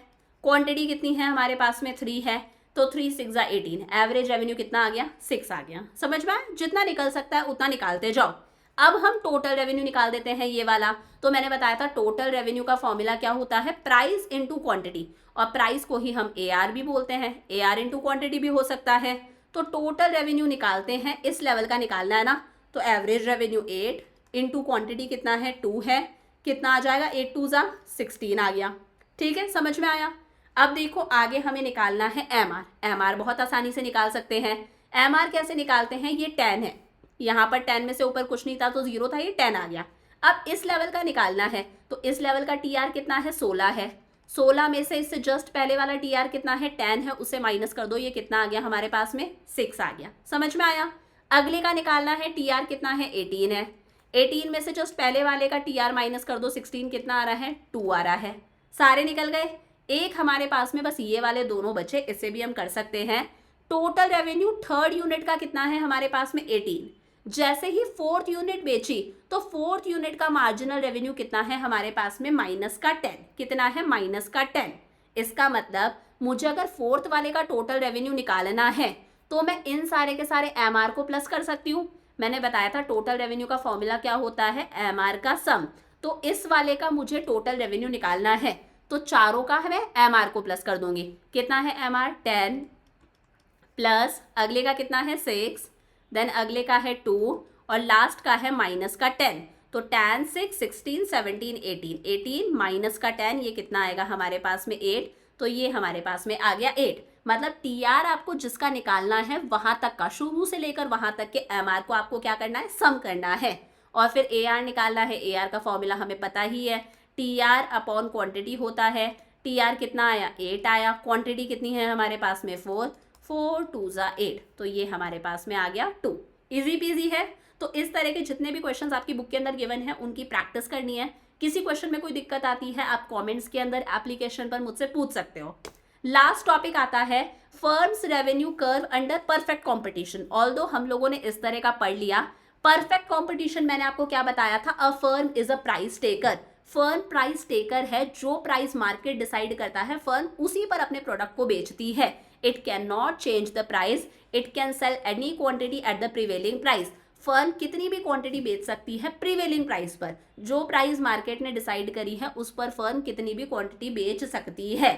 Speaker 1: क्वांटिटी कितनी है हमारे पास में? 3 है, तो 3 6 18। एवरेज रेवेन्यू कितना आ गया? 6 आ गया। समझ में आया? जितना निकल सकता है उतना निकालते जाओ। अब हम टोटल रेवेन्यू निकाल देते हैं, ये वाला। तो मैंने बताया था टोटल रेवेन्यू का फॉर्मूला क्या होता है? प्राइस इनटू क्वांटिटी, और प्राइस को ही हम AR भी बोलते हैं, AR इनटू क्वांटिटी भी हो सकता है। तो टोटल रेवेन्यू निकालते हैं, इस लेवल का निकालना है ना, तो एवरेज रेवेन्यू 8 इनटू क्वांटिटी कितना है? 2 है। कितना आ जाएगा? 8 2 16 आ गया। ठीक है, समझ में आया? अब देखो आगे हमें निकालना है MR। MR बहुत आसानी से निकाल सकते हैं। MR कैसे निकालते हैं? ये 10 है, यहाँ पर 10 में से ऊपर कुछ नहीं था तो 0 था, ये 10 आ गया। अब इस लेवल का निकालना है, तो इस लेवल का TR कितना है? 16 है। 16 में से इससे जस्ट पहले वाला TR कितना है? 10 है, उसे माइनस कर दो, ये कितना आ गया हमारे पास में? 6 आ गया। समझ में आया? अगले का निकालना है, TR कितना है? 18 है। 18 में से जस्ट पहले वाले का TR माइनस कर दो, 16 कितना आ रहा है? 2 आ रहा है। सारे निकल गए। एक हमारे पास में बस ये वाले दोनों बचे, इससे भी हम कर सकते हैं। टोटल रेवेन्यू थर्ड यूनिट का कितना है हमारे पास में? 18। जैसे ही फोर्थ यूनिट बेची, तो फोर्थ यूनिट का मार्जिनल रेवेन्यू कितना है हमारे पास में? -10। कितना है? -10। इसका मतलब मुझे अगर फोर्थ वाले का टोटल रेवेन्यू निकालना है, तो मैं इन सारे के सारे MR को प्लस कर सकती हूँ। मैंने बताया था टोटल रेवेन्यू का फॉर्मूला क्या होता है? MR का सम। तो इस वाले का मुझे टोटल रेवेन्यू निकालना है, तो चारों का मैं एम आर को प्लस कर दूंगी। कितना है एम आर 10 प्लस अगले का कितना है 6, देन अगले का है 2 और लास्ट का है माइनस का 10। तो 10 6 16 17 18 18 माइनस का 10 ये कितना आएगा हमारे पास में 8, तो ये हमारे पास में आ गया 8। मतलब टी आर आपको जिसका निकालना है वहां तक का, शुरू से लेकर वहां तक के एम आर को आपको क्या करना है, सम करना है। और फिर ए आर निकालना है। ए आर का फॉर्मूला हमें पता ही है, टी आर अपॉन क्वांटिटी होता है। टी आर कितना आया 8 आया, क्वांटिटी कितनी है हमारे पास में 4, 4 2 ज़ा 8, तो ये हमारे पास में आ गया 2। इजी पीजी है। तो इस तरह के जितने भी क्वेश्चंस आपकी बुक के अंदर गिवन है उनकी प्रैक्टिस करनी है। किसी क्वेश्चन में कोई दिक्कत आती है आप कमेंट्स के अंदर एप्लीकेशन पर मुझसे पूछ सकते हो। लास्ट टॉपिक आता है firms revenue curve under perfect competition. Although हम लोगों ने इस तरह का पढ़ लिया। परफेक्ट कंपटीशन मैंने आपको क्या बताया था, अ firm is a price taker. Firm price taker है, जो प्राइस मार्केट डिसाइड करता है फर्म उसी पर अपने प्रोडक्ट को बेचती है। It can not change the price, it can sell any quantity at the prevailing price. Firm कितनी भी क्वांटिटी बेच सकती है प्रिवेलिंग प्राइस पर, जो प्राइस मार्केट ने डिसाइड करी है उस पर फर्म कितनी भी क्वांटिटी बेच सकती है।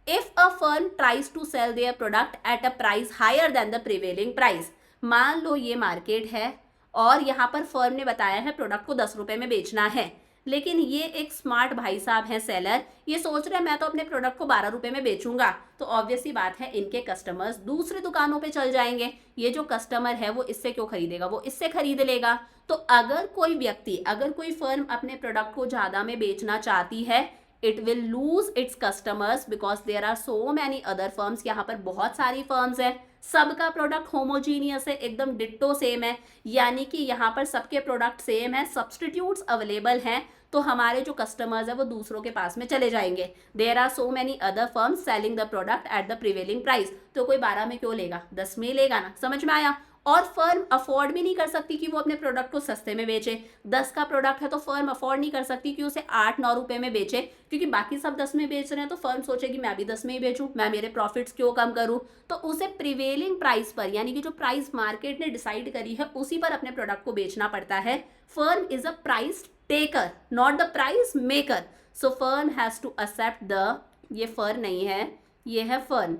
Speaker 1: If a firm tries to sell their product at a price higher than the prevailing price, मान लो ये मार्केट है और यहाँ पर फर्म ने बताया है प्रोडक्ट को 10 रुपए में बेचना है, लेकिन ये एक स्मार्ट भाई साहब हैं सेलर, ये सोच रहे हैं मैं तो अपने प्रोडक्ट को 12 रुपए में बेचूंगा, तो ऑब्वियस सी बात है इनके कस्टमर्स दूसरी दुकानों पे चल जाएंगे। ये जो कस्टमर है वो इससे क्यों खरीदेगा, वो इससे खरीद लेगा। तो अगर कोई व्यक्ति, अगर कोई फर्म अपने प्रोडक्ट को ज़्यादा में बेचना चाहती है, it will lose its customers because there are so many other firms. यहाँ पर बहुत सारी फर्म्स है, सबका प्रोडक्ट होमोजीनियस है, एकदम डिट्टो सेम है, यानी कि यहाँ पर सबके प्रोडक्ट सेम है, सब्सटीट्यूट्स अवेलेबल हैं, तो हमारे जो कस्टमर्स है वो दूसरों के पास में चले जाएंगे। There are so many other firms selling the product at the prevailing price, तो कोई 12 में क्यों लेगा, 10 में लेगा ना। समझ में आया। और फर्म अफोर्ड भी नहीं कर सकती कि वो अपने प्रोडक्ट को सस्ते में बेचे। 10 का प्रोडक्ट है तो फर्म अफोर्ड नहीं कर सकती कि उसे 8-9 रुपए में बेचे, क्योंकि बाकी सब 10 में बेच रहे हैं, तो फर्म सोचेगी मैं भी 10 में ही बेचूं, मैं मेरे प्रॉफिट्स क्यों कम करूं। तो उसे प्रिवेलिंग प्राइस पर, यानी कि जो प्राइस मार्केट ने डिसाइड करी है उसी पर अपने प्रोडक्ट को बेचना पड़ता है। Firm is a price taker, not the price maker. So firm has to accept the, ये फर्म नहीं है, ये है firm.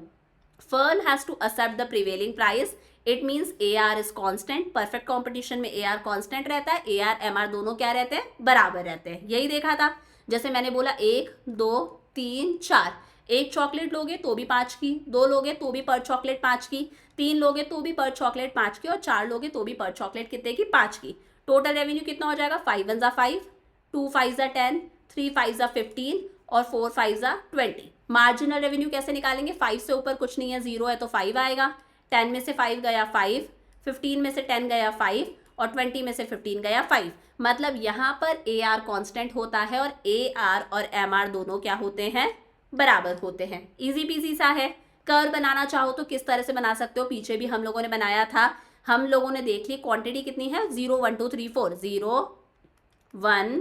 Speaker 1: Firm has to accept the prevailing price. It means A R is constant. Perfect competition में A are constant रहता है, A R M R दोनों क्या रहते हैं, बराबर रहते हैं। यही देखा था, जैसे मैंने बोला 1 2 3 4, एक चॉकलेट लोगे तो भी 5 की, 2 लोगे तो भी पर चॉकलेट 5 की, 3 लोगे तो भी पर चॉकलेट 5 की, और 4 लोगे तो भी पर चॉकलेट कितने की, 5 की। टोटल रेवेन्यू कितना हो जाएगा, 5 1 ज़ा 5, 2 5 ज़ा 10, 3 5 ज़ा 15 और 4 5 ज़ा 20। मार्जिनल रेवेन्यू कैसे निकालेंगे, 5 से ऊपर कुछ नहीं है, 0 है तो 5 आएगा, 10 में से 5 गया 5, 15 में से 10 गया 5 और 20 में से 15 गया 5। मतलब यहाँ पर ए आर कॉन्स्टेंट होता है और ए आर और एम आर दोनों क्या होते हैं, बराबर होते हैं। इजी पीजी सा है। कर्व बनाना चाहो तो किस तरह से बना सकते हो, पीछे भी हम लोगों ने बनाया था। हम लोगों ने देख ली क्वांटिटी कितनी है, 0 1 2 3 4, 0 1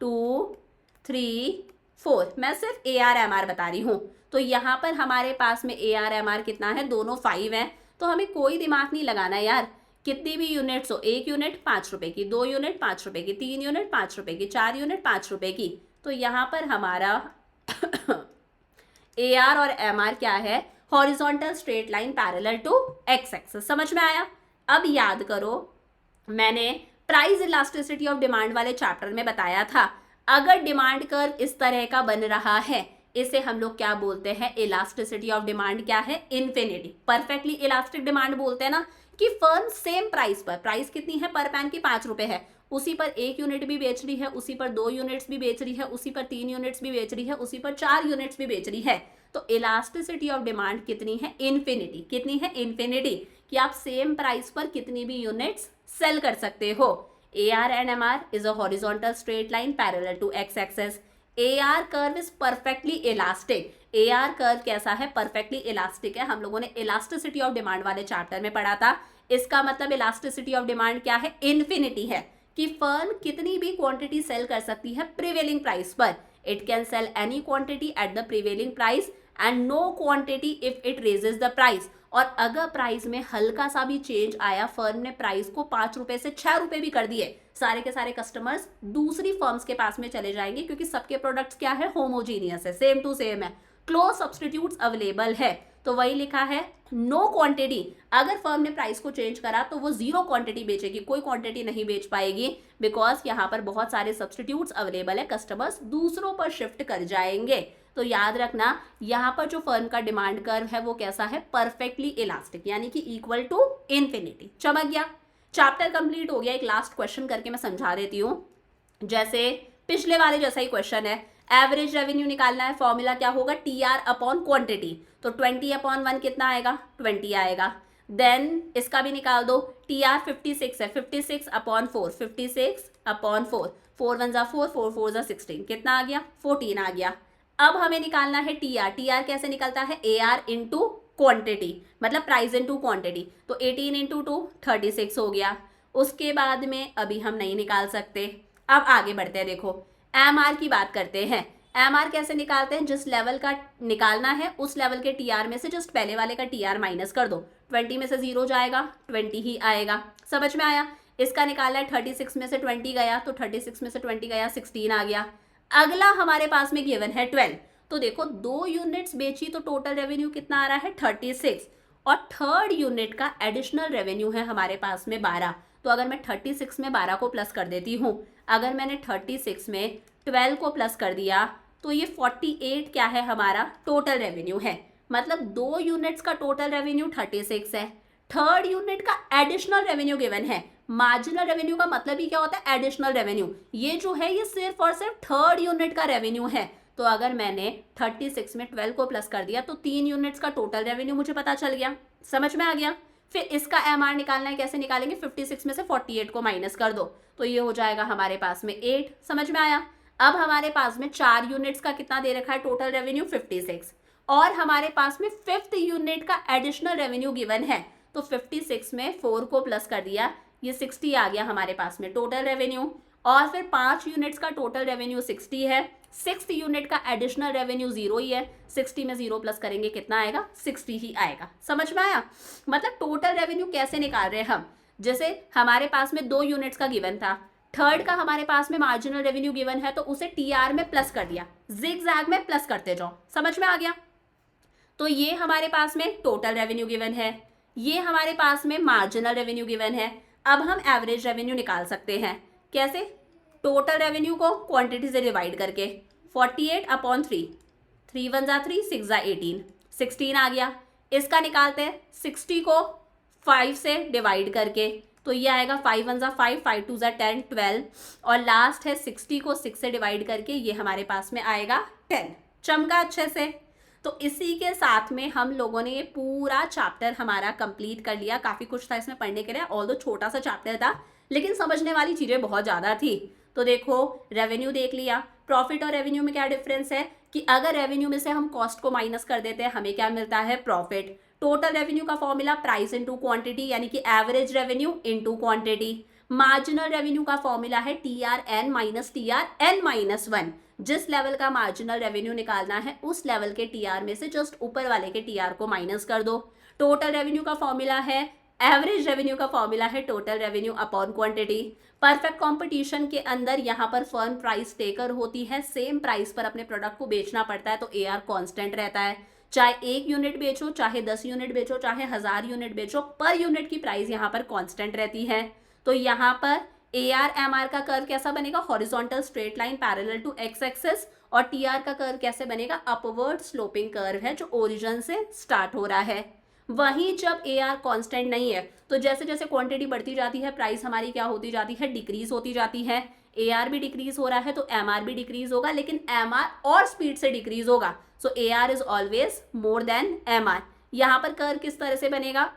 Speaker 1: 2 3 4। मैं सिर्फ ए आर एम आर बता रही हूँ। तो यहाँ पर हमारे पास में ए आर एम आर कितना है, दोनों 5 हैं, तो हमें कोई दिमाग नहीं लगाना यार। कितनी भी यूनिट्स हो, 1 यूनिट 5 रुपए की, 2 यूनिट 5 रुपए की, 3 यूनिट 5 रुपए की, 4 यूनिट 5 रुपए की। तो यहाँ पर हमारा ए आर और एम आर क्या है, horizontal straight line parallel to X axis. समझ में आया। अब याद करो, मैंने प्राइस इलास्टिसिटी ऑफ डिमांड वाले चैप्टर में बताया था, अगर डिमांड कर्व इस तरह का बन रहा है, इसे हम लोग क्या बोलते हैं, इलास्टिसिटी ऑफ डिमांड क्या है, इन्फिनिटी। परफेक्टली इलास्टिक डिमांड बोलते हैं ना, कि फर्म सेम प्राइस पर, प्राइस कितनी है पर पैन की 5 रुपए है, उसी पर 1 यूनिट भी बेच रही है, उसी पर 2 यूनिट्स भी बेच रही है, उसी पर 3 यूनिट्स भी बेच रही है, उसी पर 4 यूनिट्स भी बेच रही है। तो इलास्टिसिटी ऑफ डिमांड कितनी है, इन्फिनिटी। कितनी है, इन्फिनिटी, कि आप सेम प्राइस पर कितनी भी यूनिट्स सेल कर सकते हो। A R and M R is a horizontal straight line parallel to X axis. A R curve is perfectly elastic. A R curve कैसा है, परफेक्टली इलास्टिक है। हम लोगों ने इलास्टिसिटी ऑफ डिमांड वाले चैप्टर में पढ़ा था। इसका मतलब इलास्टिसिटी ऑफ डिमांड क्या है, इन्फिनिटी है, कि फर्म कितनी भी क्वांटिटी सेल कर सकती है प्रिवेलिंग प्राइस पर। It can sell any quantity at the prevailing price and no quantity if it raises the price. और अगर प्राइस में हल्का सा भी चेंज आया, फर्म ने प्राइस को 5 रुपए से 6 रुपए भी कर दिए, सारे के सारे कस्टमर्स दूसरी फर्म्स के पास में चले जाएंगे, क्योंकि सबके प्रोडक्ट्स क्या है, होमोजीनियस है, सेम टू सेम है, क्लोज सब्सटीट्यूट्स अवेलेबल है। तो वही लिखा है नो क्वांटिटी, अगर फर्म ने प्राइस को चेंज करा तो वो जीरो क्वांटिटी बेचेगी, कोई क्वांटिटी नहीं बेच पाएगी, बिकॉज यहाँ पर बहुत सारे सब्सटीट्यूट्स अवेलेबल है, कस्टमर्स दूसरों पर शिफ्ट कर जाएंगे। तो याद रखना यहाँ पर जो फर्म का डिमांड कर्व है वो कैसा है, परफेक्टली इलास्टिक, यानी कि इक्वल टू इन्फिनिटी। चमक गया, चैप्टर कंप्लीट हो गया। एक लास्ट क्वेश्चन करके मैं समझा देती हूँ, जैसे पिछले वाले जैसा ही क्वेश्चन है, एवरेज रेवेन्यू निकालना है, फॉर्मूला क्या होगा, टी आर अपॉन क्वांटिटी, तो 20/1 कितना आएगा, 20 आएगा। देन इसका भी निकाल दो, टी आर 56 है, 56/4, 56/4, 4 1 जा 4, 4 4 जा 16, कितना आ गया, 14 आ गया। अब हमें निकालना है टी आर, टी आर कैसे निकलता है, ए आर इंटू क्वांटिटी, मतलब प्राइस इंटू क्वांटिटी, तो 18 इंटू 2 36 हो गया। उसके बाद में अभी हम नहीं निकाल सकते, अब आगे बढ़ते हैं। देखो एम आर की बात करते हैं, एम आर कैसे निकालते हैं, जिस लेवल का निकालना है उस लेवल के टी आर में से जस्ट पहले वाले का टी आर माइनस कर दो, 20 में से 0 जाएगा, 20 ही आएगा। समझ में आया, इसका निकालना है 36 में से 20 गया, तो 36 में से 20 गया, 16 आ गया। अगला हमारे पास में गिवन है 12, तो देखो 2 यूनिट्स बेची तो टोटल रेवेन्यू कितना आ रहा है, 36, और थर्ड यूनिट का एडिशनल रेवेन्यू है हमारे पास में 12। तो अगर मैं 36 में 12 को प्लस कर देती हूँ, अगर मैंने 36 में 12 को प्लस कर दिया तो ये 48 क्या है, हमारा टोटल रेवेन्यू है। मतलब 2 यूनिट्स का टोटल रेवेन्यू 36 है, थर्ड यूनिट का एडिशनल रेवेन्यू गिवन है। मार्जिनल रेवेन्यू का मतलब ही क्या होता है, एडिशनल रेवेन्यू, ये जो है ये सिर्फ और सिर्फ थर्ड यूनिट का रेवेन्यू है। तो अगर मैंने 36 में 12 को प्लस कर दिया तो 3 यूनिट्स का टोटल रेवेन्यू मुझे पता चल गया। समझ में आ गया। फिर इसका एमआर निकालना है, कैसे निकालेंगे, 56 में से 48 को माइनस कर दो, तो ये हो जाएगा हमारे पास में 8। समझ में आया। अब हमारे पास में 4 यूनिट्स का कितना दे रखा है टोटल रेवेन्यू, 56, और हमारे पास में 5th यूनिट का एडिशनल रेवेन्यू गिवन है। तो 56 में 4 को प्लस कर दिया, ये 60 आ गया हमारे पास में टोटल रेवेन्यू। और फिर 5 यूनिट्स का टोटल रेवेन्यू 60 है, 6th यूनिट का एडिशनल रेवेन्यू 0 ही है, 60 में 0 प्लस करेंगे कितना आएगा, 60 ही आएगा। समझ में आया। मतलब टोटल रेवेन्यू कैसे निकाल रहे हैं हम, जैसे हमारे पास में 2 यूनिट्स का गिवन था, थर्ड का हमारे पास में मार्जिनल रेवेन्यू गिवन है, तो उसे टीआर में प्लस कर दिया, जिगजैग में प्लस करते जाओ। समझ में आ गया। तो ये हमारे पास में टोटल रेवेन्यू गिवन है, ये हमारे पास में मार्जिनल रेवेन्यू गिवन है। अब हम एवरेज रेवेन्यू निकाल सकते हैं, कैसे, टोटल रेवेन्यू को क्वांटिटी से डिवाइड करके, 48/3, 3 1 जा 3, 6 जा 18, 16 आ गया। इसका निकालते हैं 60 को 5 से डिवाइड करके, तो ये आएगा 5 1 जा 5, 5 2 जा 10, 12, और लास्ट है 60 को 6 से डिवाइड करके, ये हमारे पास में आएगा 10। चमका अच्छे से। तो इसी के साथ में हम लोगों ने ये पूरा चैप्टर हमारा कंप्लीट कर लिया। काफ़ी कुछ था इसमें पढ़ने के लिए, ऑल्दो छोटा सा चैप्टर था लेकिन समझने वाली चीज़ें बहुत ज़्यादा थी। तो देखो रेवेन्यू देख लिया, प्रॉफिट और रेवेन्यू में क्या डिफरेंस है कि अगर रेवेन्यू में से हम कॉस्ट को माइनस कर देते हैं हमें क्या मिलता है, प्रॉफिट। टोटल रेवेन्यू का फॉर्मूला प्राइस इंटू क्वांटिटी, यानी कि average revenue into quantity. Marginal revenue का फॉर्मूला है TRN माइनस TRN माइनस 1। जिस लेवल का मार्जिनल रेवेन्यू निकालना है उस लेवल के TR में से जस्ट ऊपर वाले के TR को माइनस कर दो। टोटल रेवेन्यू का फॉर्मूला है, एवरेज रेवेन्यू का फॉर्मूला है total revenue upon quantity. Perfect competition के अंदर यहाँ पर फर्म प्राइस टेकर होती है, सेम प्राइस पर अपने प्रोडक्ट को बेचना पड़ता है, तो AR कांस्टेंट रहता है। चाहे 1 यूनिट बेचो, चाहे 10 यूनिट बेचो, चाहे 1000 यूनिट बेचो, पर यूनिट की प्राइस यहाँ पर कांस्टेंट रहती है। तो यहाँ पर AR MR का कर्व कैसा बनेगा, horizontal straight line parallel to X axis, और TR का कर्व कैसे बनेगा, अपवर्ड स्लोपिंग कर्व है जो ओरिजिन से स्टार्ट हो रहा है। वहीं जब AR कांस्टेंट नहीं है तो जैसे जैसे क्वांटिटी बढ़ती जाती है प्राइस हमारी क्या होती जाती है, डिक्रीज होती जाती है। AR भी डिक्रीज हो रहा है तो MR भी डिक्रीज होगा, लेकिन MR और स्पीड से डिक्रीज होगा। सो AR is always more then MR। यहाँ पर कर्व किस तरह से बनेगा,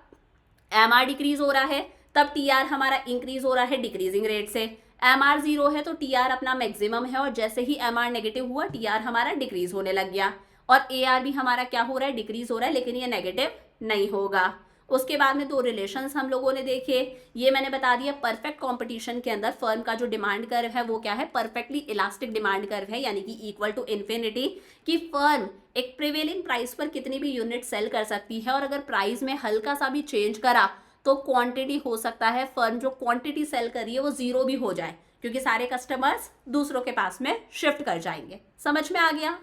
Speaker 1: MR डिक्रीज हो रहा है तब TR हमारा इंक्रीज हो रहा है डिक्रीजिंग रेट से। MR 0 है तो TR अपना मैक्सिमम है, और जैसे ही MR नेगेटिव हुआ TR हमारा डिक्रीज होने लग गया, और AR भी हमारा क्या हो रहा है, डिक्रीज हो रहा है, लेकिन ये नेगेटिव नहीं होगा। उसके बाद में 2 रिलेशंस हम लोगों ने देखे, ये मैंने बता दिया। परफेक्ट कंपटीशन के अंदर फर्म का जो डिमांड कर्व है वो क्या है, परफेक्टली इलास्टिक डिमांड कर्व है, यानी कि इक्वल टू इन्फिनिटी, कि फर्म एक प्रिवेलिंग प्राइस पर कितनी भी यूनिट सेल कर सकती है, और अगर प्राइस में हल्का सा भी चेंज करा तो क्वांटिटी हो सकता है फर्म जो क्वांटिटी सेल कर रही है वो जीरो भी हो जाए, क्योंकि सारे कस्टमर्स दूसरों के पास में शिफ्ट कर जाएंगे। समझ में आ गया?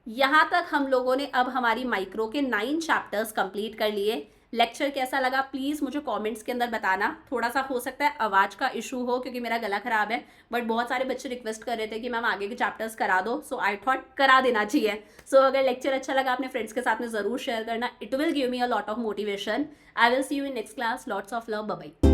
Speaker 1: यहाँ तक हम लोगों ने अब हमारी माइक्रो के 9 चैप्टर्स कंप्लीट कर लिए। लेक्चर कैसा लगा प्लीज़ मुझे कमेंट्स के अंदर बताना। थोड़ा सा हो सकता है आवाज़ का इशू हो क्योंकि मेरा गला खराब है, बट बहुत सारे बच्चे रिक्वेस्ट कर रहे थे कि मैम आगे के चैप्टर्स करा दो, सो आई थॉट करा देना चाहिए। अगर लेक्चर अच्छा लगा अपने फ्रेंड्स के साथ में ज़रूर शेयर करना, it will give me a lot of motivation. I will see you in next class. Lots of love, bye bye.